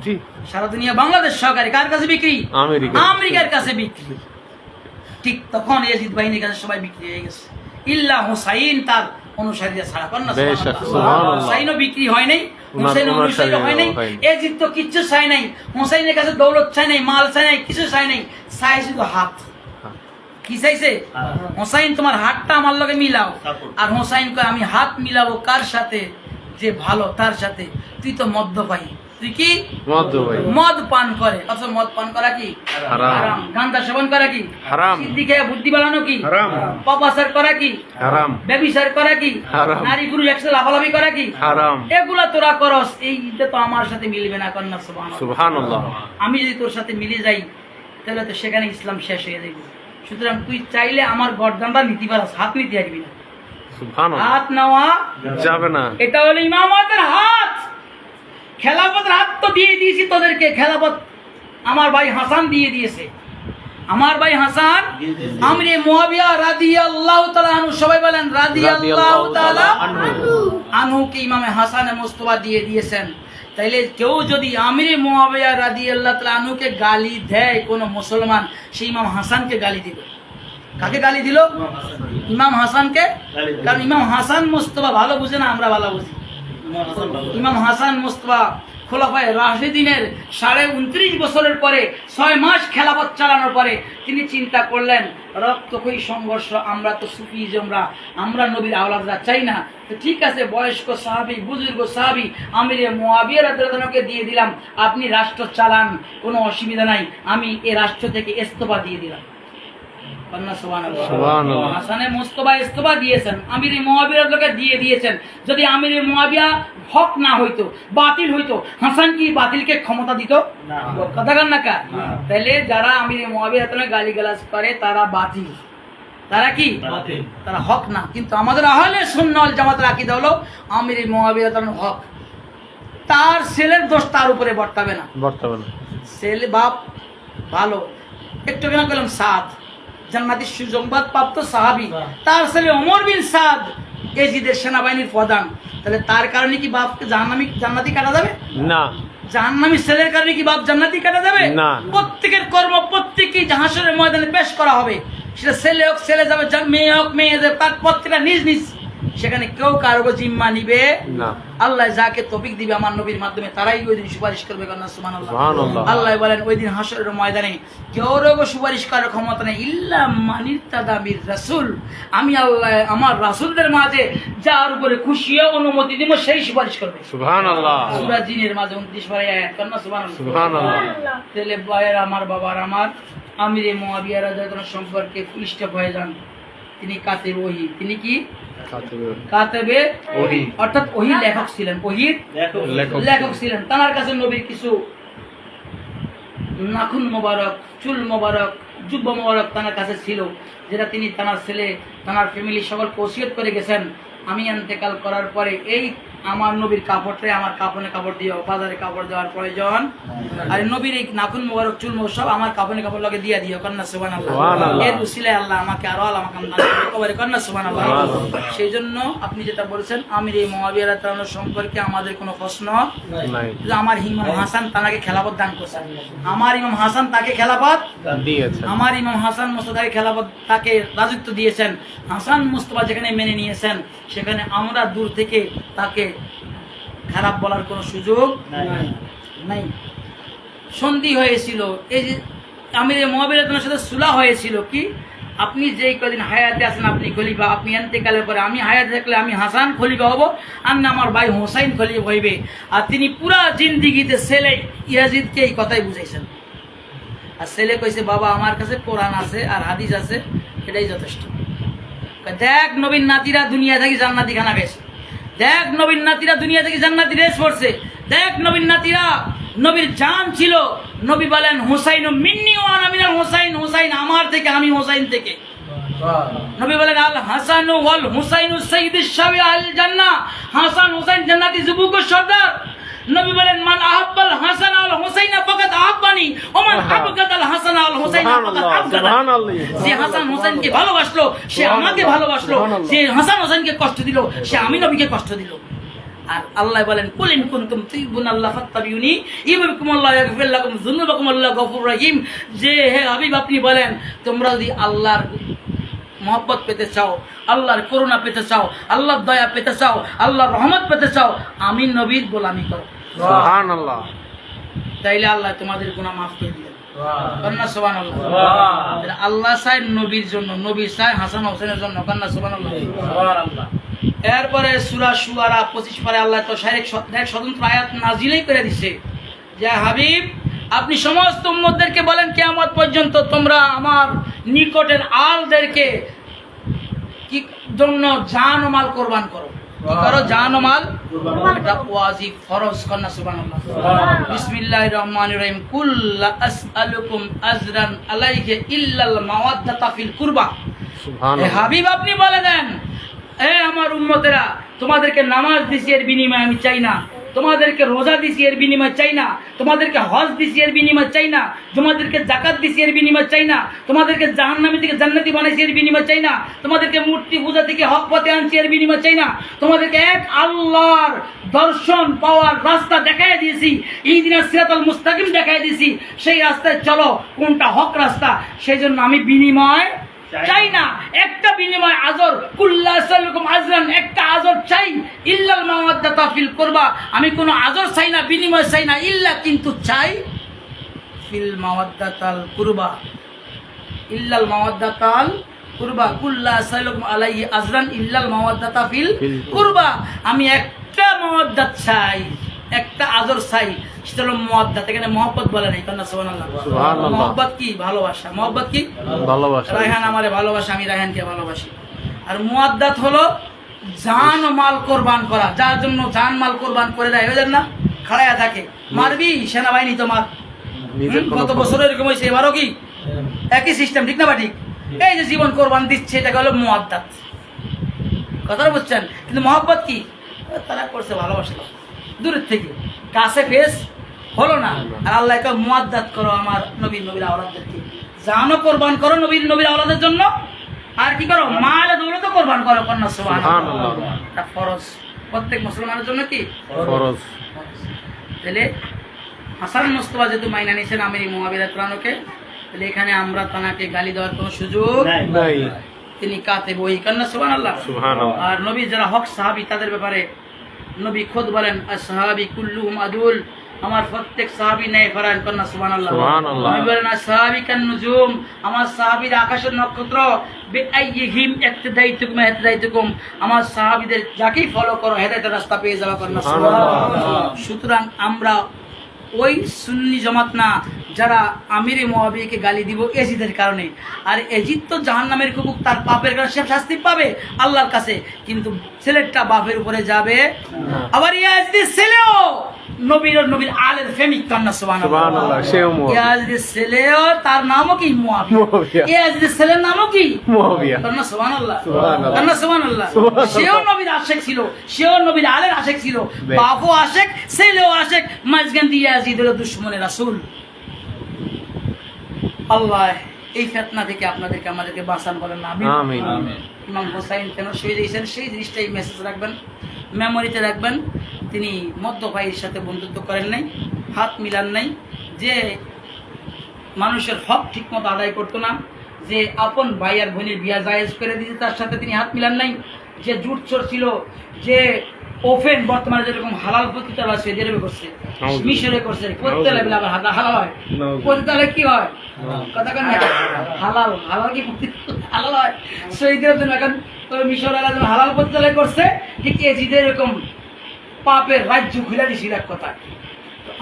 জি, সারা দুনিয়া বাংলাদেশ সরকারি কার কাছে বিক্রি? আমেরিকা। আমেরিকার কাছে বিক্রি। ঠিক তখন ইয়াজিদ বাহিনীর কাছে সবাই বিক্রি হয়ে গেছে, ইল্লা হুসাইন তার অনুসারীরা ছাড়া। কন্যা সুবহানাল্লাহ। হুসাইনও বিক্রি হয় নাই, হুসাইন অনুসারী হয় নাই। ইয়াজিদ তো কিচ্ছু চাই নাই, হুসাইনের কাছে দৌলত চাই নাই, মাল চাই নাই, কিছু চাই নাই, চাই শুধু হাত। কি চাইছে? হুসাইন তোমার হাতটা আমার লগে মিলাও। আর হুসাইন কয় আমি হাত মিলাবো কার সাথে? যে ভালো তার সাথে। তুই তো মদ্যপায়ী, তুই কি মদ পান করে। অথচ মদ পান করা কি হারাম। গাঁজা সেবন করা কি হারাম। সিদ্ধি খেয়ে বুদ্ধি বাড়ানো কি হারাম। পাপাচার করা কি হারাম। ব্যভিচার করা কি হারাম। নারী পুরুষ একসাথে লাফালাফি করা কি হারাম। এগুলা তোরা করস, এইটা তো আমার সাথে মিলবে না। কন্যা সুবহানাল্লাহ। আমি যদি তোর সাথে মিলে যাই তাহলে তো সেখানে ইসলাম শেষ হয়ে যাবে। সুতরাং তুই চাইলে আমার গর্দানটা নিতে পারস, হাত নিতে পারবি না। হাত নেওয়া যাবে না। এটা হলো ইমামতের হাত। খেলাফতের হাত তো দিয়ে দিয়েছি তোদেরকে, খেলাফত আমার ভাই হাসান দিয়ে দিয়েছে। আমার ভাই হাসান আমরে মুআবিয়া রাদিয়াল্লাহু তাআলা আনহু, সবাই বলেন রাদিয়াল্লাহু তাআলা আনহুকে ইমামে হাসানে মুস্তাফা দিয়ে দিয়েছেন। তাইলে কেউ যদি আমরে মুআবিয়া রাদিয়াল্লাহু তাআলা আনহুকে গালি দেয় কোন মুসলমান, সেই ইমাম হাসানকে গালি দিবে। কাকে গালি দিল? ইমাম হাসানকে। কারণ ইমাম হাসান মুস্তাফা ভালো বুঝে না, আমরা ভালো বুঝি। ইমাম হাসান মুস্তাফা খোলাফায়ে রাশিদিনের 29.5 বছরের পরে 6 মাস খেলাফত চালানোর পরে তিনি চিন্তা করলেন রক্তক্ষয়ী সংঘর্ষ, আমরা তো সুফিজমরা, আমরা নবীর আওলাদরা চাই না। তো ঠিক আছে, বয়স্ক সাহাবী, বুজুর্গ সাহাবী আমিরে মুআবিয়া রাদিয়াল্লাহু আনহুকে দিয়ে দিলাম, আপনি রাষ্ট্র চালান, কোনো অসুবিধা নাই, আমি এই রাষ্ট্র থেকে ইস্তফা দিয়ে দিলাম। হাসানে মুস্তাফা ইস্তফা দিয়েছেন, আমিরে মুআবিয়ার লোকে দিয়ে দিয়েছেন। যদি আমিরে মুআবিয়া হক না হইতো, বাতিল হইতো, হাসান কি বাতিলকে ক্ষমতা দিত? কথা কান না কা? তাহলে যারা আমিরে মুআবিয়ার জন্য গালিগালাজ করে তারা বাতিল, তারা কি তারা হক না। কিন্তু আমাদের আহলে সুন্নাহ ওয়াল জামাতের আকীদা হলো আমিরে মুআবিয়া হক। তার ছেলের দোষ তার উপরে বর্তাবে না। ছেলে বাপ ভালো, একটু কেন বললাম সাদ জান্নাতের সুসংবাদ প্রাপ্ত সাহাবী, তার ছেলে ওমর বিন সাদ ইয়াজিদের সেনাবাহিনীর প্রধান। তাহলে তার কারণে কি বাপকে জান্নাতি কাটা যাবে না? জাহান্নামী ছেলের কারণে কি বাপ জান্নাতি কাটা যাবে না? প্রত্যেকের কর্ম প্রত্যেকই হাসরের ময়দানে পেশ করা হবে। সেটা ছেলে হোক ছেলে যাবে, মেয়ে হোক মেয়ে যাবে, তার প্রত্যেকটা নিজ নিজ, সেখানে কেউ কারো জিম্মা নিবে না। আল্লাহ যাকে তৌফিক দিবে আমার নবীর মাধ্যমে তারাই ওই দিন সুপারিশ করবে। সুবহানাল্লাহ। আল্লাহ বলেন ওই দিন হাসরের ময়দানে কেউ সুপারিশ করার ক্ষমতা নেই, ইল্লা মানিরতাদা মির রাসূল। আমি আল্লাহ আমার রাসূলদের মাঝে যার উপরে খুশি অনুমতি দিব সেই সুপারিশ করবে। সুবহানাল্লাহ। সূরা জিনের মাঝে 29 পারা আয়াত। সুবহানাল্লাহ। তাহলে ভাইয়ের আমার বাবার আমার আমিরে মুআবিয়া রাদিয়াল্লাহু আনহু সম্পর্কে ফুলস্টপ হয়ে যান। তিনি কাতিব ওহী, তিনি কি কাতেবে ওহী, অর্থাৎ ওহী লেখক ছিলেন, ওহীর লেখক ছিলেন। তার কাছে নবীর কিছু নাখুন মোবারক, চুল মোবারক, জুব্বা মোবারক তার কাছে ছিল, যেটা তিনি তার ছেলে তার ফ্যামিলি সকলকে ওসিয়ত করে গেছেন। আমি ইন্তেকাল করার পরে এই আমার নবীর কাপড়টাই আমার কাপড়ে কাপড় দিও, বাজারে কাপড় দেওয়ার প্রয়োজন। আর নবীর এই নাখুন মোবারক, চুল মোবারক সব আমার কাপড়ে কাপড় লগে দিয়ে দিও। কন্যা সুবহানাল্লাহ। এর উসিলায় আল্লাহ আমাকে আরো আল্লাহ আমাকে কবরে। কন্যা সুবহানাল্লাহ। সেই জন্য আপনি যেটা বলেছেন আমির এই মুআবিয়া রাদিয়াল্লাহু আনহু সম্পর্কে আমাদের কোনো প্রশ্ন নাই। আমার ইমাম হাসান তাকে খেলাফত দান করেছেন, আমার ইমাম হাসান তাকে খেলাফত দিয়েছেন, আমার ইমাম হাসান মুস্তাফাকে খেলাফত তাকে রাজত্ব দিয়েছেন। হাসান মুস্তাফা যেখানে মেনে নিয়েছেন সেখানে আমরা দূর থেকে তাকে খারাপ বলার কোনো সুযোগ নাই। সন্ধি হয়েছিল, এই যে আমির মুআবিয়া রাদিয়াল্লাহু আনহুর সাথে সুলহ হয়েছিল কি, আপনি যেই কদিন হায়াতে আছেন আপনি খলিফা, আপনি ইন্তেকালের পরে আমি হায়াতে থাকলে আমি হাসান খলিফা হব, আর না আমার ভাই হোসাইন খলিফা হইবে। আর তিনি পুরা জিন্দিগিতে ছেলে ইয়াজিদকে এই কথাই বুঝাইছেন। আর ছেলে কইছে বাবা আমার কাছে কোরআন আছে আর হাদিস আছে, এটাই যথেষ্ট। দেখ নবীর নাতিরা দুনিয়া থেকে জান্নাতি খানা গেছে, দেখ নবীর নাতিরা দুনিয়া থেকে জান্নাতি রেস পড়ছে, দেখ নবীর নাতিরা, নবীর জান ছিল। নবী বলেন হুসাইন মিন্নি ওয়া আনা মিনাল হুসাইন, হুসাইন আমার থেকে আমি হুসাইন থেকে। নবী বলেন আল হাসান ওয়াল হুসাইন সাইয়্যিদুশ শাবাবি আল জান্নাহ, হাসান হুসাইন জান্নাতি যুবকের সর্দার। নবী বলেন মান আহাব্বাল হাসান আল হুসাইন ফাকাদ আহাব্বানি ওয়া মান আবগাদাল হাসান আল হুসাইন ফাকাদ আবগাদানি। যে হাসান হুসাইনকে ভালোবাসলো সে আমাকে ভালোবাসলো, যে হাসান হুসাইনকে কষ্ট দিল সে আমি নবীকে কষ্ট দিল। আর আল্লাহ বলেন কুল ইন কুনতুম তুহিব্বুনাল্লাহ ফাত্তাবিউনি ইউহিব্বুকুমুল্লাহ ওয়া ইয়াগফির লাকুম যুনুবাকুম আল্লাহু গফুরুর রহিম। যে হে হাবিব আপনি বলেন তোমরা যদি আল্লাহর মহব্বত পেতে চাও, আল্লাহর করুণা পেতে চাও, আল্লাহর দয়া পেতে চাও, আল্লাহর রহমত পেতে চাও, আমি নবীর গোলামি করো, সুবহানাল্লাহ। তাইলে আল্লাহ তোমাদের গুনাহ মাফ করে দিবেন। কন্যা সুবহানাল্লাহ। আল্লাহ চায় নবীর জন্য, নবী চায় হাসান হোসেনের জন্য। কন্যা সুবহানাল্লাহ। এরপরে সূরা শুআরা 25 পারে আল্লাহ তো এক স্বতন্ত্র আয়াত নাজিলই করে দিছে যে হাবিব আপনি সমস্ত উম্মতদেরকে বলেন কিয়ামত পর্যন্ত তোমরা আমার নিকটের আলদেরকে কি জন্য জান ও মাল কোরবান করো। কি করো? জান ও মাল। এটা ওয়াজিব ফরজ। কন্যা সুবহানাল্লাহ। বিসমিল্লাহির রহমানির রহিম কুল লা আসআলুকুম আজরান আলাইহি ইল্লাল মাওয়াদ্দাতা ফিল কুরবা। সুবহানাল্লাহ। হাবিব আপনি বলে দেন এ আমার উম্মতেরা তোমাদেরকে নামাজ দিছি এর বিনিময়ে আমি চাই না, তোমাদেরকে রোজা দিছি এর বিনিময় চাই না, তোমাদেরকে হজ দিছি এর বিনিময় চাই না, তোমাদেরকে যাকাত দিছি এর বিনিময় চাই না, তোমাদেরকে জাহান্নামী থেকে জান্নাতি বানাইছি এর বিনিময় চাই না, তোমাদেরকে মূর্তি পূজা থেকে হক পথে আনছি এর বিনিময় চাই না, তোমাদেরকে এক আল্লাহর দর্শন পাওয়ার রাস্তা দেখাই দিয়েছি, ইহদিনাস সিরাতাল মুস্তাকিম দেখাই দিয়েছি, সেই রাস্তায় চলো, কোনটা হক রাস্তা, সেই জন্য আমি বিনিময় চাই না। একটা বিনিময় আজর কুল্লা সাল্লুকুম আজরান, একটা আজর চাই, ইল্লাল মাওয়াদ্দাতা ফিল কুরবা, আমি কোনো আজর চাই না, বিনিময় চাই না, ইল্লা কিন্তু চাই ফিল মাওয়াদ্দাতাল কুরবা, ইল্লাল মাওয়াদ্দাতাল কুরবা কুল্লা সাল্লুকুম আলাইহি আজরান ইল্লাল মাওয়াদ্দাতা ফিল কুরবা, আমি একটা মাওয়াদ্দাত চাই, একটা আজর চাই, সেটা হলো মুওয়াদ্দাত। এখানে মহব্বত বলে নাই। কন্যা সুবহানাল্লাহ। মহব্বত কি? ভালোবাসা। মহব্বত কি? ভালোবাসা। রায়হান আমারে ভালোবাসে, আমি রায়হানকে ভালোবাসি। আর মুওয়াদ্দাত হলো জান ও মাল কোরবান করা, যার জন্য জান মাল কোরবান করে দেয়, বুঝলেন না? খাড়ায়া থাকে, মারবি সেনাবাহিনী তোমার কত বছর এরকম হয়েছে, এবারও কি একই সিস্টেম, ঠিক না বা ঠিক? এই যে জীবন কোরবান দিচ্ছে এটাকে হলো মুওয়াদ্দাত। কথাটা বুঝছেন? কিন্তু মহব্বত কি? তারা করছে ভালোবাসলো দূরের থেকে, কাছে ফেস হলো না। আর আল্লাহ কে মুওয়াদ্দাত করো আমার নবীর আওলাদদেরকে, জানও কোরবান করো নবীর আওলাদের জন্য, আর কি করো? মাল দৌলতও কোরবান করো। কন্যা সুবহানাল্লাহ। এটা ফরজ প্রত্যেক মুসলমানের জন্য। কি ফরজ? তাহলে হাসান মুস্তাফা যেহেতু মাইনা নিয়েছেন আমির মুআবিয়া রাদিয়াল্লাহু, তাহলে এখানে আমরা তানাকে গালি দেওয়ার কোনো সুযোগ নাই। তিনি কাতিব ওই। কন্যা সুবহানাল্লাহ। সুবহানাল্লাহ। আর নবী যারা হক সাহাবী তাদের ব্যাপারে নবী খুদ বলেন আসহাবি কুল্লুহুম আদুল, আমার প্রত্যেক সাহাবী নেই ফরান। কন্যা সুবহানাল্লাহ। নবী বলেন আসহাবি কান নুজুম, আমার সাহাবীরা আকাশের নক্ষত্র, বিআইয়িহিম ইক্তাদাইতুকুম ইহতাদাইতুকুম, আমার সাহাবীদের যাকেই ফলো করো হেদায়েতের রাস্তা পেয়ে যাবে। কন্যা সুবহানাল্লাহ। সুতরাং আমরা ওই সুন্নি জামাত না যারা আমিরে মুআবিয়াকে গালি দিব এজিদের কারণে। আর এজিদ তো জাহান্নামের কুকুর, তার পাপের কারণে সে শাস্তি পাবে আল্লাহর কাছে, কিন্তু ছেলেটা বাপের উপরে যাবে। আবার ইয়াজিদের ছেলেও নবীর আলের প্রেমিক। কন্যা সুবহানাল্লাহ। সেও ইয়াজিদের ছেলেও, তার নামও কি? মুআবিয়া। ইয়াজিদের ছেলের নামও কি? মুআবিয়া। কন্যা সুবহানাল্লাহ। সুবহানাল্লাহ। কন্যা সুবহানাল্লাহ। সেও নবীর আশেক ছিল, সেও নবীর আলের আশেক ছিল, বাপও আশেক ছেলেও আশেক, মাঝখান দিয়ে ইয়াজিদ হলো দুশমনের রাসূল। আল্লাহ এই ফিতনা থেকে আপনাদেরকে আমাদেরকে বাঁচান, বলেন না আমিন। ইমাম হোসাইন কেন শহীদ হয়েছেন সেই জিনিসটাই মেসেজ রাখবেন, মেমোরিতে রাখবেন। তিনি মধ্য ভাইয়ের সাথে বন্ধুত্ব করেন নাই, হাত মিলান নাই, যে মানুষের হক ঠিক মতো আদায় করতো না, যে আপন ভাই আর বোনের বিয়া জায়েজ করে দিতে তার সাথে তিনি হাত মিলান নাই, যে জুট চোর ছিল, যে ওপেন বর্তমানে যেরকম হালাল পতিতাল আছে যেরকম করছে, মিশরে করছে, করতে লাগলে আবার হালাল হয়, পতিতালে কি হয়? কথা কেন হালাল, হালাল কি হালাল হয়? শহীদের জন্য এখন মিশর হালাল পতিতালে করছে, ঠিক এজিদের এরকম পাপের রাজ্য খুলে দিছিল এক কথা।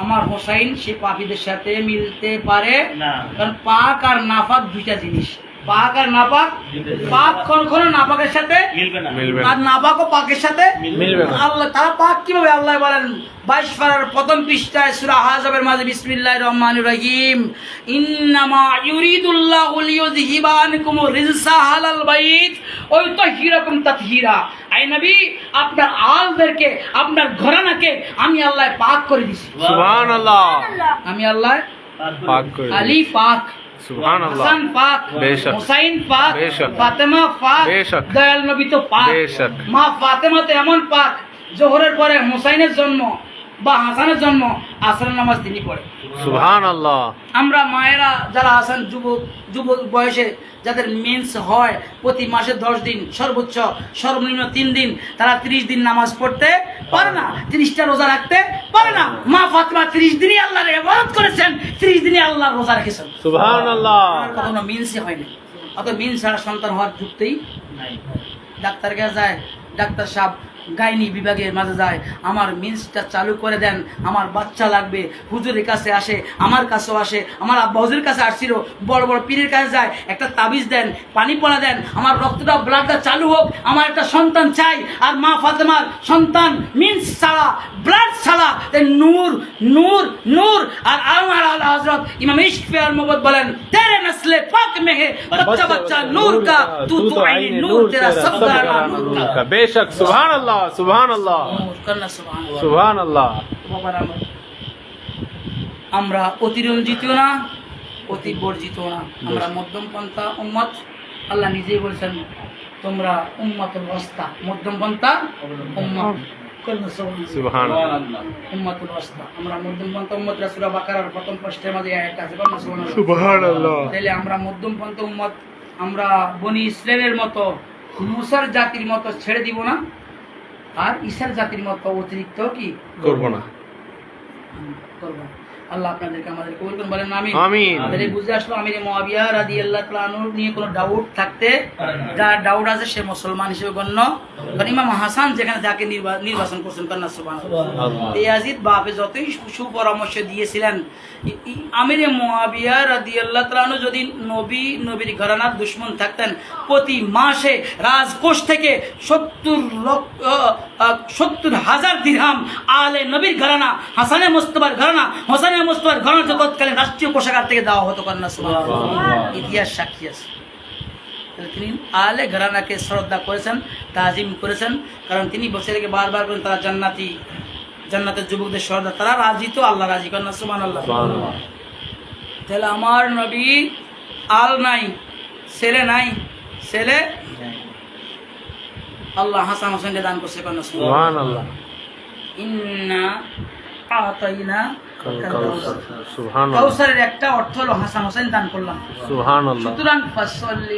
আমার হোসাইন সে পাপীদের সাথে মিলতে পারে না। কারণ পাক আর নাপাক দুইটা জিনিস। পাক আর নাপাক, পাক কখনো নাপাকের সাথে মিলবে না। মিলবে না। আর নাপাক ও পাকের সাথে মিলবে না। আল্লাহ তারা পাক কিভাবে? আল্লাহ বলেন 22 পারার প্রথম পৃষ্ঠায় সূরা আহজাবের মাঝে বিসমিল্লাহির রহমানির রহিম ইন্নামা ইউরিদুল্লাহু লিইয়ুযহিবা আনকুমুর রিজসা আহলাল বাইত ওয়া ইউতাহহিরাকুম তাতহীরা। আয় নবী, আপনার আলদেরকে, আপনার ঘরানাকে আমি আল্লাহ পাক করে দিছি। সুবহানাল্লাহ। আমি আল্লাহ পাক করে দিন। আলী পাক, সুবহানাল্লাহ। হাসান পাক, বেশক। হুসাইন পাক, বেশক। ফাতেমা পাক, বেশক। দয়াল নবী তো পাক। বেশক। মা ফাতেমা তো এমন পাক, জোহরের পরে হুসাইনের জন্ম বা হাসানের জন্ম আসরের নামাজ তিনি পড়ে। সুবহানাল্লাহ। আমরা মায়েরা যারা আছেন যুবক বয়সে, যাদের মেন্স হয় প্রতি মাসে 10 দিন, সর্বোচ্চ সর্বনিম্ন 3 দিন, তারা 30 দিন নামাজ পড়তে পারে না, 30টা রোজা রাখতে পারে না। মা ফাতেমা 30 দিনই আল্লাহর ইবাদত করেছেন, 30 দিনই আল্লাহর রোজা রেখেছেন। সুবহানাল্লাহ। তার কোনো মিন্সই হয়নি। অত মিন্স ছাড়া সন্তান হওয়ার যুক্তই নাই। ডাক্তার কাছে যায়, ডাক্তার সাহেব গাইনি বিভাগের মাঝে যায়, আমার মিন্সটা চালু করে দেন, আমার বাচ্চা লাগবে। হুজুরের কাছে আসে, আমার কাছেও আসে, আমার আব্বা হুজুরের কাছে আসছিল, বড় বড় পীরের কাছে যায়, একটা তাবিজ দেন, পানি পড়া দেন, আমার রক্তটা ব্লাডটা চালু হোক, আমার একটা সন্তান চাই। আর মা ফাতেমার সন্তান মিন্স ছাড়া, ব্লাড ছাড়া, নূর নূর নূর। আর আমার আলা হযরত ইমাম ইশক ফি আল মুবত বলেন, তেরে নসলে পাক মে হে বচ্চা বচ্চা নূর কা, তু তো আইনে নূর, তেরা সব ঘরানা নূর কা। বেশক। সুবহানাল্লাহ। সুবহানাল্লাহ। সুবহানাল্লাহ। আমরা অতিরঞ্জিত না, অতি বর্জিত না, আমরা মধ্যম পন্থা উম্মত। আল্লাহ নিজেই বলছেন তোমরা উম্মাতুল ওয়াসতা, মধ্যম পন্থা উম্মত। সুবহানাল্লাহ। উম্মাতুল ওয়াসতা, আমরা মধ্যম পন্থা উম্মত। সূরা বাকারার প্রথম পৃষ্ঠার মধ্যে আয়াত আছে, সুবহানাল্লাহ। তাহলে আমরা মধ্যম পন্থা উম্মত। আমরা বনি ইসরাইলের মতো, মুসার জাতির মতো ছেড়ে দিব না, আর ঈসার জাতির মতো অতিরিক্ত কি করব না। করব না। আল্লাহ আপনাদেরকে আমাদের কবুল করুন, বলেন আমিন। আমিন। তাহলে বুঝে আসলো আমির মুআবিয়া রাদিয়াল্লাহু তাআলা আনহু নিয়ে কোনো ডাউট থাকতে, যার ডাউট আছে সে মুসলমান হিসেবে গণ্য। কারণ ইমাম হাসান যেখানে যাকে নির্বাচন করছেন, কন্যা সুবহানাল্লাহ, ইয়াজিদ বাপে যতই সুপরামর্শ দিয়েছিলেন, আমির মুআবিয়া রাদিয়াল্লাহু তাআলা আনহু যদি নবীর ঘরানার দুশমন থাকতেন, প্রতি মাসে রাজকোষ থেকে 70,000 দিরহাম আলে নবীর ঘরানা, হাসানে মুস্তাফার ঘরানা, হোসেনে মুস্তাফার ঘরানা তৎকালীন রাষ্ট্রীয় কোষাগার থেকে দেওয়া হতো। কন্যা সুবহানাল্লাহ, ইতিহাস সাক্ষী আছে। তিনি আলে ঘরানাকে শ্রদ্ধা করেছেন, তাজিম করেছেন, কারণ তিনি বসে রেখে বারবার করেন তারা জান্নাতি, জান্নাতের যুবকদের শ্রদ্ধা, তারা রাজি তো আল্লাহ রাজি। কন্যা সুবহানাল্লাহ। তাহলে আমার নবী আল নাই, ছেলে নাই, ছেলে আল্লাহ হাসান হোসেনকে দান করছে। কন্যা সুবহানাল্লাহ। ইন্না আতাইনা কাউসার। সুবহানাল্লাহ। কাউসারের একটা অর্থ হলো হাসান হোসেন দান করলাম। সুবহানাল্লাহ। সুতরাং ফাসল্লি,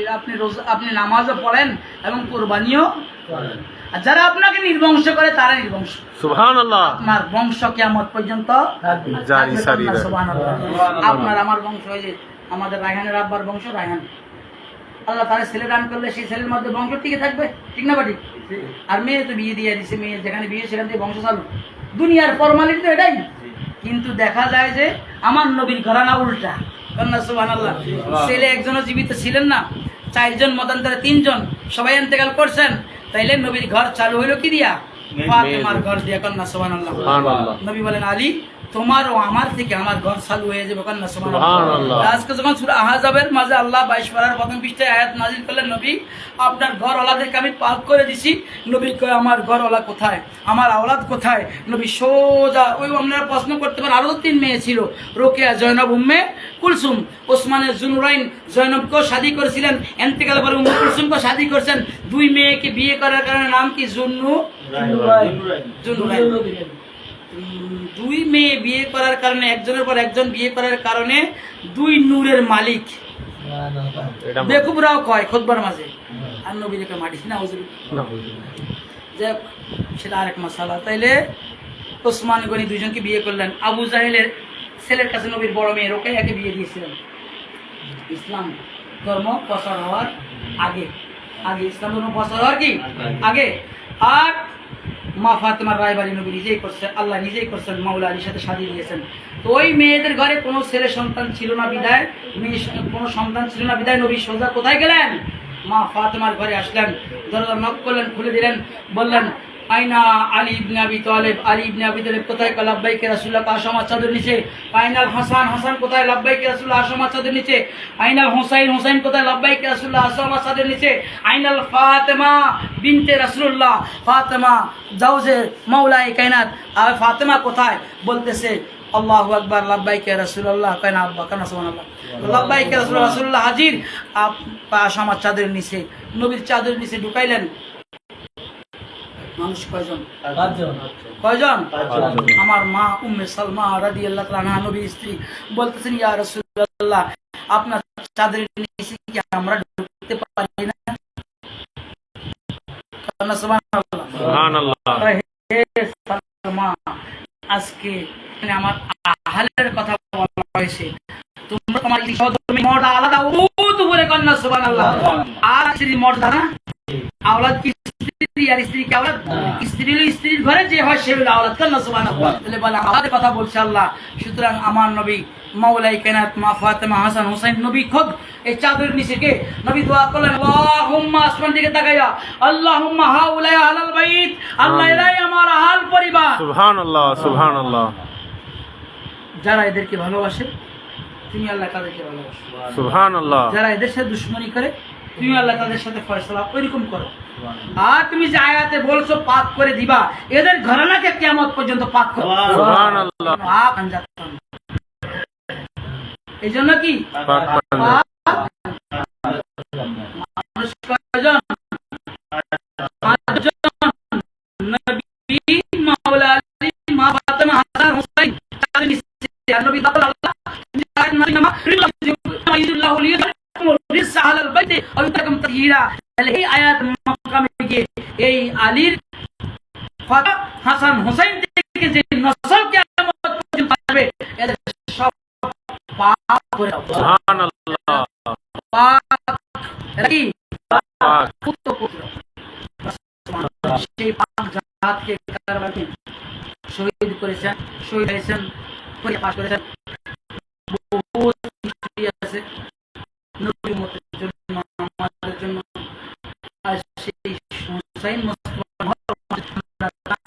আপনি নামাজও পড়েন এবং কুরবানিও করেন। আর যারা আপনাকে নির্বংশ করে তারা নির্বংশ। সুবহানাল্লাহ। আপনার বংশ কিয়ামত পর্যন্ত জারি সারি থাকবে। সুবহানাল্লাহ। আপনার আমার বংশ, হয় যে আমাদের রায়হানের আব্বার বংশ রায়হান, আল্লাহ তারা ছেলে দান করলে সেই ছেলের মধ্যে বংশ টিকে থাকবে, ঠিক না বাটি? আর মেয়ে তো বিয়ে দিয়ে দিছে, মেয়ে যেখানে বিয়ে সেখান থেকে বংশ চালু। দুনিয়ার ফরমালিটি তো এটাই, কিন্তু দেখা যায় যে আমার নবীর ঘরানা উল্টা। কন্যা সুবহানাল্লাহ। ছেলে একজনও জীবিত ছিলেন না, 4 জন মতান্তরে 3 জন সবাই ইন্তেকাল করছেন, তাইলে নবীর ঘর চালু হইলো কি দিয়া? ফাতেমার ঘর দিয়া। কন্যা সুবহানাল্লাহ। সুবহানাল্লাহ। নবী বলেন আলী তোমার ও আমার থেকে আমার ঘর চালু হয়ে যাবে। কন্যা সুবহানাল্লাহ। সুবহানাল্লাহ। আজকে যখন সূরা আহজাবের মাঝে আল্লাহ 22 পারার প্রথম পৃষ্ঠায় আয়াত নাযিল করলেন, নবী আপনার ঘর ওলাদেরকে আমি পাক করে দিছি। নবী কয় আমার ঘর ওলা কোথায়, আমার আওলাদ কোথায়? নবী সোজা ওই, আপনারা প্রশ্ন করতে পারেন, আরো 3 মেয়ে ছিল, রোকেয়া, জয়নব, উম্মে কুলসুম। ওসমানের জুনুরাইন জয়নবকেও শাদী করেছিলেন, ইন্তেকালের পরে উম্মে কুলসুমকেও শাদী করেছেন। 2 মেয়েকে বিয়ে করার কারণে নাম কি? জুনুরাইন। 2 মেয়ে বিয়ে করার কারণে, একজনের পর একজন বিয়ে করার কারণে 2 নূরের মালিক। বেকুবরাও কয় খুতবার মাঝে, আর নবী রেখে মাটি না হুজুর, যে সেটা আরেক মাসালা। তাইলে ওসমান গনি 2 জনকে বিয়ে করলেন। আবু জাহেলের ছেলের কাছে নবীর বড় মেয়ে রোকাইয়াকে বিয়ে দিয়েছিলেন ইসলাম ধর্ম প্রচার হওয়ার আগে। ইসলাম ধর্ম প্রচার হওয়ার কি আগে। আর মা ফাতেমার রায়বাড়ি নবী নিজেই করছেন, আল্লাহ নিজেই করছেন, মাওলা আলীর সাথে শাদী দিয়েছেন। তো ওই মেয়েদের ঘরে কোনো ছেলে সন্তান ছিল না বিদায়, কোনো সন্তান ছিল না বিদায় নবী সোজা কোথায় গেলেন? মা ফাতেমার ঘরে আসলেন, দরজা নক করলেন, খুলে দিলেন, বললেন আইনা আলী ইবনে আবি তালেব, আলী ইবনে আবি তালেব কোথায়? লাব্বাইক ইয়া রাসূলুল্লাহ, আসো আমার চাদর নিচে। আইনাল হাসান, হাসান কোথায়? লাব্বাইক ইয়া রাসূলুল্লাহ, আসো আমার চাদর নিচে। আইনাল হুসাইন, হুসাইন কোথায়? লাব্বাইক ইয়া রাসূলুল্লাহ, আসো আমার চাদর নিচে। আইনাল ফাতেমা বিনতে রাসূলুল্লাহ, ফাতেমা জাওজে মাওলায়ে কায়নাত, আর ফাতেমা কোথায়? বলতেছে আল্লাহু আকবার, লাব্বাইক ইয়া রাসূলুল্লাহ। কেন আব্বা, কেন সুবহানাল্লাহ, লাব্বাইক ইয়া রাসূলুল্লাহ, রাসূলুল্লাহ হাজির। আসো আমার চাদরের নিচে। নবীর চাদরের নিচে ঢুকাইলেন। মানুষ কয়জন? কয়জন? আমার মা উম্মে সালমা রাদিয়াল্লাহু তাআলা আনহা নবীর স্ত্রী বলতেছেন ইয়া রাসূলুল্লাহ, আপনার চাদরের নিচে কি আমরা ঢুকতে পারি না? সুবহানাল্লাহ, সুবহানাল্লাহ। হে সালমা, আজকে আমার আহলের কথা বলা হয়েছে, তোমরা তোমার সহধর্মী মর্যাদা আলাদা উত বলে কন্যা সুবহানাল্লাহ। আর স্ত্রী মর্যাদা না, আওলাদ কি স্ত্রী আর স্ত্রী কি আওলাদ? স্ত্রী হলো স্ত্রীর ঘরে যে হয় সে হলো আওলাদ, কন্যা সুবহানাল্লাহ। তাহলে বলে আমাদের কথা বলছে আল্লাহ। সুতরাং আমার নবী মাওলাই কায়নাত মা ফাতেমা, হাসান, হুসাইন নবী খোদ এই চাদরের নিচে কে নবী দোয়া করলেন, আল্লাহুম্মা, আসমান দিকে তাকাইয়া, আল্লাহুম্মা হাউলাই আহলাল বাইত, আল্লাহ এরাই আমার আহল পরিবার। সুবহানাল্লাহ, সুবহানাল্লাহ। যারা এদেরকে ভালোবাসে তুমি আল্লাহ তাদেরকে ভালোবাসো, সুবহানাল্লাহ। যারা এদের সাথে দুশমনী করে তুমি আল্লাহ তাদের সাথে ফয়সালা ওইরকম করো। আর তুমি যে আয়াতে বলছো পাক করে দিবা, এদের ঘরানাকে কিয়ামত পর্যন্ত পাক করো। সুবহানাল্লাহ। এই জন্য কি পাক পাক। মানুষ কয়জন? পাঁচজন। নবী, মাওলা আলী, মা ফাতেমা, হাসান, হুসাইন, চাদরের নিচে। আর নবী বলেন আল্লাহ এই আয়াত মাকামে গিয়ে এই আলীর হাসান হুসাইন থেকে যে নসল কিয়ামত পর্যন্ত আসবে এদের সব পাক করে দাও। সুবহানাল্লাহ। পাক এরা কি? পাক। পুত্র পুত্র। সেই পাক জাতকে কারবালাতে শহীদ করেছেন, শহীদ হয়েছেন, পরীক্ষা পাস করেছেন। বহুত হিস্ট্রি আছে নবীর উম্মতের জন্য, আমাদের জন্য। আর সেই হুসাইন মুসলমান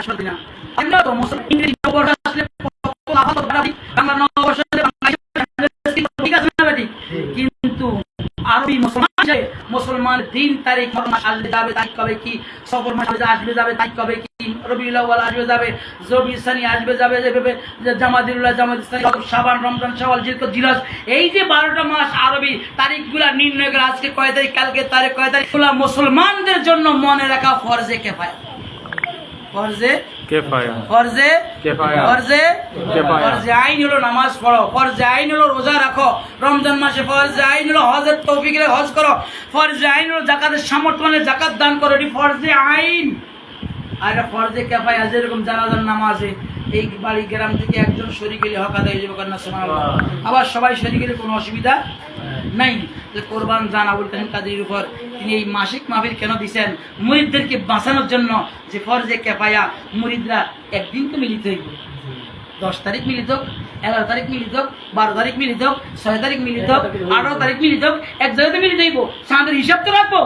আসলে না, আমরা তো মুসলমান ইংরেজি নববর্ষ আসলে বাংলা নববর্ষ ঠিক আছে না বেটি, কিন্তু আরবি মুসলমান দিন তারিখ আসবে যাবে তারিখ কবে কি, সফর মাস আসবে যাবে তারিখ কবে কি, রবিউল আউয়াল আসবে যাবে, রবিউল সানি আসবে যাবে, যেভাবে জামাদিউল্লাহ, জামাদি সানি, শাবান, রমজান, শাওয়াল, জিলকদ, জিলহজ, এই যে 12টা মাস আরবি তারিখগুলা নির্ণয় করে আজকে কয় তারিখ, কালকে তারিখ কয় তারিখ, মুসলমানদের জন্য মনে রাখা ফরজে কিফায়া। ফরজে কিফায়া, ফরজে কিফায়া, ফরজে কিফায়া। ফরজে আইন হলো নামাজ পড়ো, ফরজে আইন হলো রোজা রাখো, রমজান মাসে ফরজে আইন হলো হজের তৌফিক হলে হজ করো, ফরজে আইন হলো যাকাতের সামর্থ্য মানে যাকাত দান করো, এটি ফরজে আইন। আর এটা ফরজে কিফায়া, যেরকম জানাজার নামাজে এই বাড়ি গ্রাম থেকে একজন শরীক হলে হক আদায় হয়ে যাবে, কান্না সুবহানাল্লাহ। আবার সবাই শরীক হলে কোনো অসুবিধা নাই। যে কোরবান জান আবুল কালাম কাদের উপর তিনি এই মাসিক মাহফিল কেন দিয়েছেন? মুরিদদেরকে বাঁচানোর জন্য, যে ফরজে কিফায়া মুরিদরা একদিন তো মিলিত হইব, 10 তারিখ মিলিত হোক, 11 তারিখ মিলিত হোক, 12 তারিখ মিলিত হোক, 6 তারিখ মিলিত হোক, 18 তারিখ মিলিত হোক, এক জায়গাতে মিলিত হইব, চাঁদের হিসাব তো রাখবো,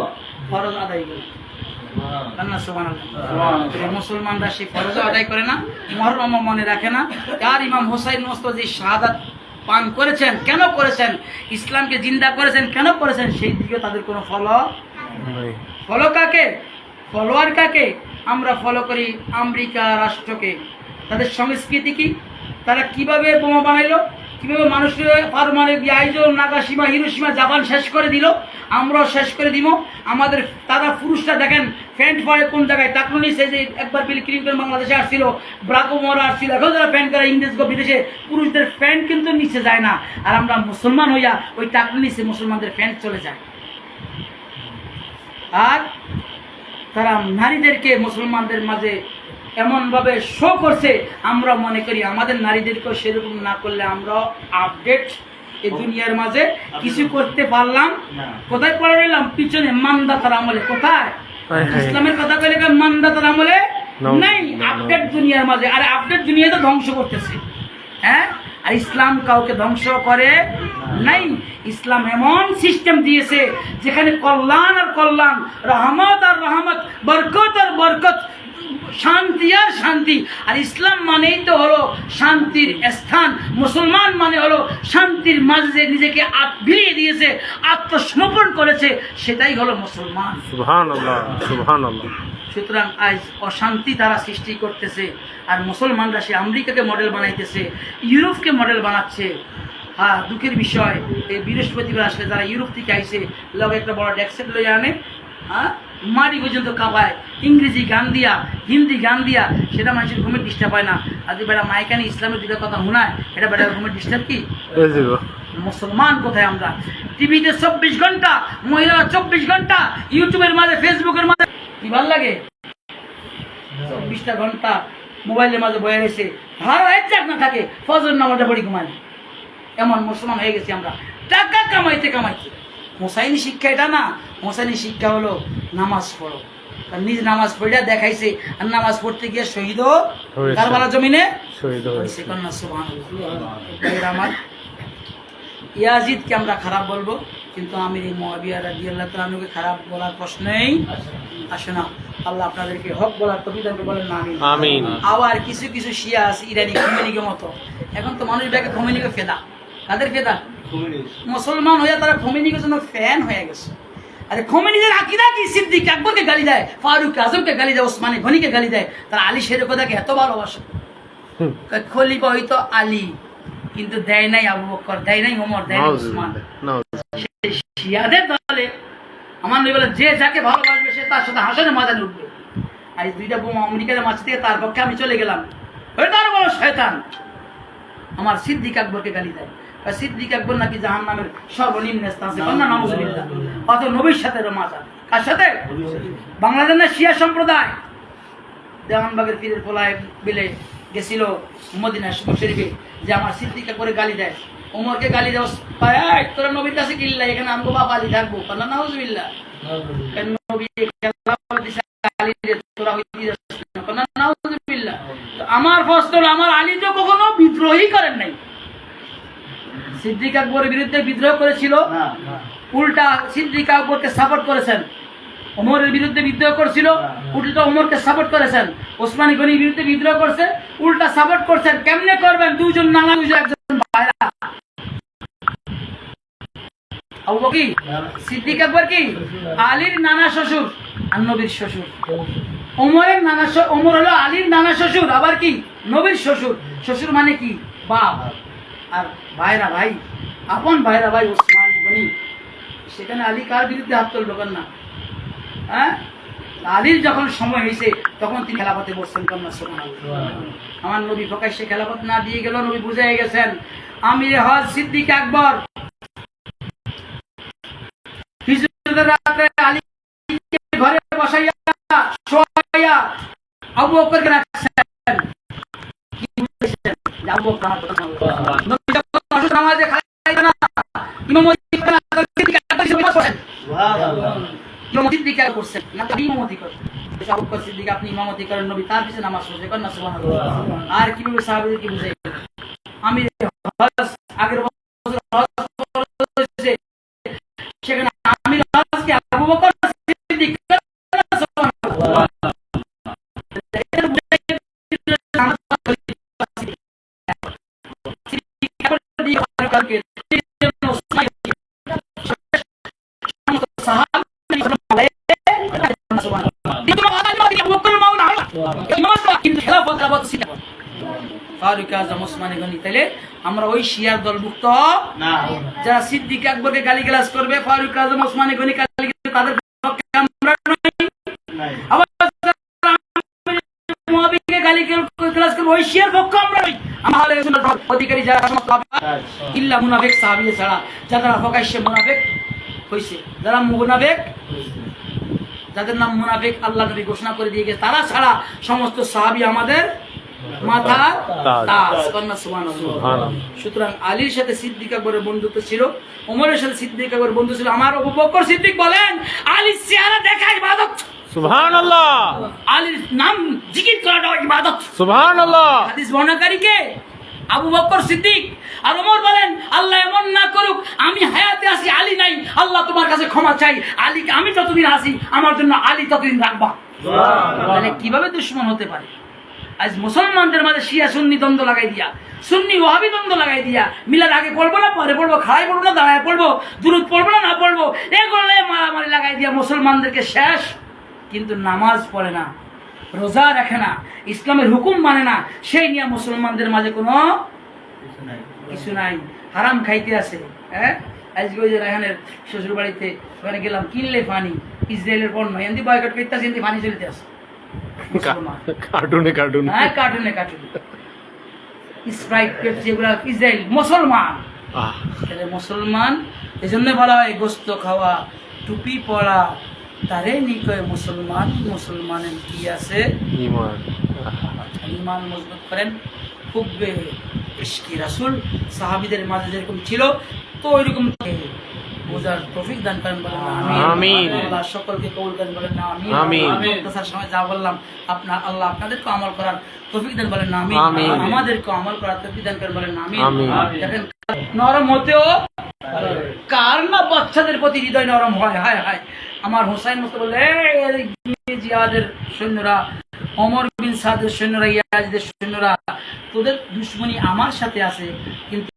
ফরজ আদায় করবো। মুসলমানরা সেই ফরজ আদায় করে না, মুহররম মনে রাখে না। আর ইমাম হুসাইন মুস্তাজি শাহাদাত পান করেছেন, কেন করেছেন? ইসলামকে জিন্দা করেছেন, কেন করেছেন? সেই দিকে তাদের কোনো ফলো কাকে? ফলোয়ার কাকে? আমরা ফলো করি আমেরিকা রাষ্ট্রকে। তাদের সংস্কৃতি কি? তারা কিভাবে বোমা বানাইলো, কিভাবে মানুষের পারমাণবিক আয়োজন, নাগাসীমা, হিরোশিমা, জাপান শেষ করে দিল, আমরাও শেষ করে দিব। আমাদের তারা পুরুষরা দেখেন প্যান্ট পরে কোন জায়গায়, টাকনুনি যে একবার বিল ক্লিনটন বাংলাদেশে আসছিল, ব্রাক ওবামা আসছিল, এখন যারা প্যান্ট করে ইংরেজ বিদেশে, পুরুষদের প্যান্ট কিন্তু নিচে যায় না। আর আমরা মুসলমান হইয়া ওই টাকনুনি নিচে মুসলমানদের প্যান্ট চলে যায়। আর তারা নারীদেরকে মুসলমানদের মাঝে এমনভাবে শো করছে, আমরা মনে করি আমাদের নারীদেরকেও সেরকম না করলে আমরাও আপডেট এই দুনিয়ার মাঝে কিছু করতে পারলাম। কোথায় পড়ে নিলাম? পিছনে মানদাতার আমলে। কোথায়? ইসলামের কথা কইলে মানদাতার আমলে নাই আপডেট দুনিয়ার মাঝে। আর আপডেট দুনিয়া তো ধ্বংস করতেছে, হ্যাঁ। আর ইসলাম কাউকে ধ্বংস করে নাই। ইসলাম এমন সিস্টেম দিয়েছে যেখানে কল্যাণ আর কল্যাণ, রহমত আর রহমত, বরকত আর বরকত, শান্তি আর শান্তি। আর ইসলাম মানেই তো হলো শান্তির স্থান। মুসলমান মানে হলো শান্তির মাঝে নিজেকে বিলিয়ে দিয়েছে, আত্মসমর্পণ করেছে, সেটাই হলো মুসলমান। সুবহানাল্লাহ, সুবহানাল্লাহ। সুতরাং আজ অশান্তি তারা সৃষ্টি করতেছে, আর মুসলমানরা সে আমেরিকাকে মডেল বানাইতেছে, ইউরোপকে মডেল বানাচ্ছে। হ্যাঁ, দুঃখের বিষয়, এই বৃহস্পতিবার আসলে যারা ইউরোপ থেকে আইসে লগে একটা বড় ডেক্সেট লই আনে, হ্যাঁ, মাটি পর্যন্ত কাঁপায়, ইংরেজি গান দিয়া, হিন্দি গান দিয়া, সেটা মানুষের ঘুমের ডিস্টার্ব হয় না। আর যে বেটা মাইকানি ইসলামের দুটো কথা শোনায়, এটা বেটার ঘুমের ডিস্টার্ব কি? মুসলমান কোথায় আমরা? টিভিতে 24 ঘন্টা, মহিলারা 24 ঘন্টা, ইউটিউবের মাঝে, ফেসবুকের মাঝে, কি ভাল লাগে? 24টা ঘন্টা মোবাইলের মাঝে বয়ে গেছে, ভালো এক চাক না থাকে, ফজর নামাজটা পড়ি ঘুমায়। এমন মুসলমান হয়ে গেছি আমরা, টাকা কামাইতে কামাইতে। হোসাইনি শিক্ষা এটা না, হোসাইনি শিক্ষা হলো নামাজ পড়ো। নিজ নামাজ পড়িয়া দেখাইছে, আর নামাজ পড়তে গিয়ে শহীদ কারবালা জমিনে শহীদ হয়েছে। কন্যা সুবহানাল্লাহ। আমার ইয়াজিদকে আমরা খারাপ বলবো, কিন্তু আমির মুআবিয়া রাদিয়াল্লাহু তাআলা আনহুকে খারাপ বলার প্রশ্নই আসে না। আল্লাহ আপনাদেরকে হক বলার তৌফিক দান করুন, বলেন আমিন। আমিন। আবার কিছু কিছু শিয়া আছে ইরানি খোমেনিকে মতো, এখন তো মানুষ ব্যাগে খোমেনিকে ফেদা। কাদের ফেদা? মুসলমান হয়ে তারা খোমেনিকে জন্য ফ্যান হয়ে গেছে। আরে খোমেনিদের আকীদা কি? সিদ্দিক আকবরকে গালি দেয়, ফারুক আজমকে গালি দেয়, ওসমানী গনিকে গালি দেয়, তারা আলী শের কথাকে এত ভালোবাসে। খলিফা হইতো আলী, কিন্তু দেয় নাই আবু বকর, দেয় নাই ওমর, দেয় নাই ওসমান। শিয়াদের দলে আমার নবী বলে, যে যাকে ভালোবাসবে সে তার সাথে হাসনের ময়দানে উঠবে। আজ দুইটা বোমা আমেরিকার মাছ থেকে তার পক্ষে আমি চলে গেলাম, তার বড় শয়তান আমার সিদ্দিক আকবরকে গালি দেয়। সিদ্দিক আকবর নাকি জাহান্নামের সর্বনিম্ন স্থান আছে, কন্যা নাউজুবিল্লাহ। অত নবীর সাথে রমাজা, কার সাথে? বাংলাদেশের শিয়া সম্প্রদায় দেওয়ানবাগের পীরের পোলায় বিলে গেছিল মদিনা শরীফে, যে আমার সিদ্দিক আকবরে গালি দেয়, ওমরকে গালি দেয়, তোরা নবীর কাছে কিল্লা, এখানে আমগো বাপ আলী থাকবো, কন্যা নাউজুবিল্লাহ। আমার ফসল, আমার আলী তো কখনো বিদ্রোহী করেন নাই। সিদ্দিক আকবরের বিরুদ্ধে বিদ্রোহ করেছিল, উল্টা সিদ্দিক আকবরকে সাপোর্ট করেছেন। ওমরের বিরুদ্ধে বিদ্রোহ করেছিল, উল্টা ওমরকে সাপোর্ট করেছেন। ওসমানী গনির বিরুদ্ধে বিদ্রোহ করছে, উল্টা সাপোর্ট করছেন। কেমনে করবেন? দুজন নানা, একজন ভাইরা। আবু বকর সিদ্দিক আকবর কি আলীর নানা শ্বশুর আর নবীর শ্বশুর। ওমরের নানা, ওমর হলো আলীর নানা শ্বশুর, আবার কি নবীর শ্বশুর। শ্বশুর মানে কি? বাপ। আর ভাইরা ভাই, আপন ভাইরা ভাই ওসমান গনি। সেখানে আলী কার বিরুদ্ধে হাত তুলবেন না? হ্যাঁ, আলীর যখন সময় হয়েছে তখন তিনি খেলাফতে বসছেন। কন্যা সুবহানাল্লাহ। আমার নবী প্রকাশ্যে খেলাফত না দিয়ে গেল, নবী বুঝাই গেছেন। আমির হজ সিদ্দিক আকবর রাত্রে আলীকে ঘরে বসাইয়া শোয়াইয়া আবু বকরকে রাখছেন। কি বুঝেছেন? আবু বকর আমার কথা শুনলো। নবী যখন নামাজে খাইবে না, ইমামতি করে না, সিদ্দিক আকবর সুবহানাল্লাহ ইমামতি করছেন না, তো ইমামতি করেন। আবু বকর সিদ্দিক আপনি ইমামতি করেন, নবী তার পিছনে নামাজ পড়ছে। কন্যা সুবহানাল্লাহ। আর কিভাবে সাহাবীদের কি বুঝাই? আমি হজ আগের বছর হজ করেছে, সেখানে আমি হজকে আবু বকর সিদ্দিক সুবহানাল্লাহ ফারুক আজম ওসমানী গনি। তাইলে আমরা ওই শিয়ার দলভুক্ত না যারা সিদ্দিক আকবরকে গালিগালাজ করবে, ফারুক আজম ওসমানী গনি তাদের পক্ষে আমরা নাই। আবার মুআবিয়াকে গালিগালাজ করবে, ওই শিয়ার পক্ষে আমরা নই। আমাদের অধিকারী যারা সমস্ত ইল্লা মুনাফিক সাহাবী ছাড়া, যারা প্রকাশ্যে মুনাফিক হইছে, যারা মুনাফিক, যাদের নাম মুনাফিক আল্লাহ নবী ঘোষণা করে দিয়ে গেছে, তারা ছাড়া সমস্ত সাহাবী আমাদের মাথা তাজ। কন্যা সুবহানাল্লাহ। সুতরাং আলীর সাথে সিদ্দিক আকবরের বন্ধুত্ব ছিল, ওমরের সাথে সিদ্দিক আকবরের বন্ধু ছিল। আমার আবু বকর সিদ্দিক বলেন, আলীর চেহারা দেখা ইবাদত। সুবহানাল্লাহ। আলীর নাম জিকির সুবহানাল্লাহ। হাদিস বর্ণনাকারী কে? আবু বকর সিদ্দিক। আর ওমর বলেন, আল্লাহ এমন না করুক আমি হায়াতে আছি, আলী নাই, আল্লাহ তোমার কাছে ক্ষমা চাই, আলীকে আমি যতদিন আছি আমার জন্য আলী ততদিন রাখবা। তাহলে কিভাবে দুশ্মন হতে পারে? আজ মুসলমানদের মাঝে শিয়া সুন্নি দ্বন্দ্ব লাগাই দিয়া, সুন্নি ওয়াহাবি দ্বন্দ্ব লাগাই দিয়া, মিলাদ আগে পড়বো না পরে পড়বো, খাড়াই পড়বো না দাঁড়ায় পড়বো, দুরূদ পড়বো না না পড়বো, এগুলো মারামারি লাগাই দিয়া মুসলমানদেরকে শেষ। কিন্তু নামাজ পড়ে না, রোজা রাখে না, ইসলামের হুকুম মানে না, সেই নিয়ে মুসলমানদের মাঝে কোনো কিছু নাই, হারাম খাইতে আছে। হ্যাঁ, আজকে ওই যে রায়হানের শ্বশুর বাড়িতে ওখানে গেলাম, কিনলে পানি ইসরায়েলের পণ্য, এমনি বয়কট করতে আসে, এমনি পানি চলতে আসে মুসলমান। কার্টুনে কার্টুন। হ্যাঁ, কার্টুনে কার্টুনে স্প্রাইট পেপসি এগুলা ইসরায়েল, মুসলমান। আহ, তাহলে মুসলমান, এই জন্য বলা হয় গোস্ত খাওয়া, টুপি পরা, তারে নিকয় মুসলমান। মুসলমানের কি আছে? ঈমান। ঈমান মজবুত করেন। খুব ইশকি রাসূল সাহাবীদের মাঝে যেরকম ছিল, তো ওইরকম বোঝার তৌফিক দান করেন, বলেন আমিন। আল্লাহ সকলকে কবুল করেন, বলেন আমিন। আমিন। মুক্তাসার সময় যা বললাম আল্লাহ আপনাদেরকে আমল করার তৌফিক দান, বলেন আমিন। আমিন। আমাদেরকে আমল করার তৌফিক দান করেন, বলেন আমিন। আমিন। দেখেন নরম হতেও কার না বাচ্চাদের প্রতি হৃদয় নরম হয়। হায় হায়, আমার হোসাইন মুস্তাফা বলে, এই জিহাদের সৈন্যরা, ওমর বিন সাদের সৈন্যরা, ইয়াজিদের সৈন্যরা, তোদের দুশ্মনী আমার সাথে আছে, কিন্তু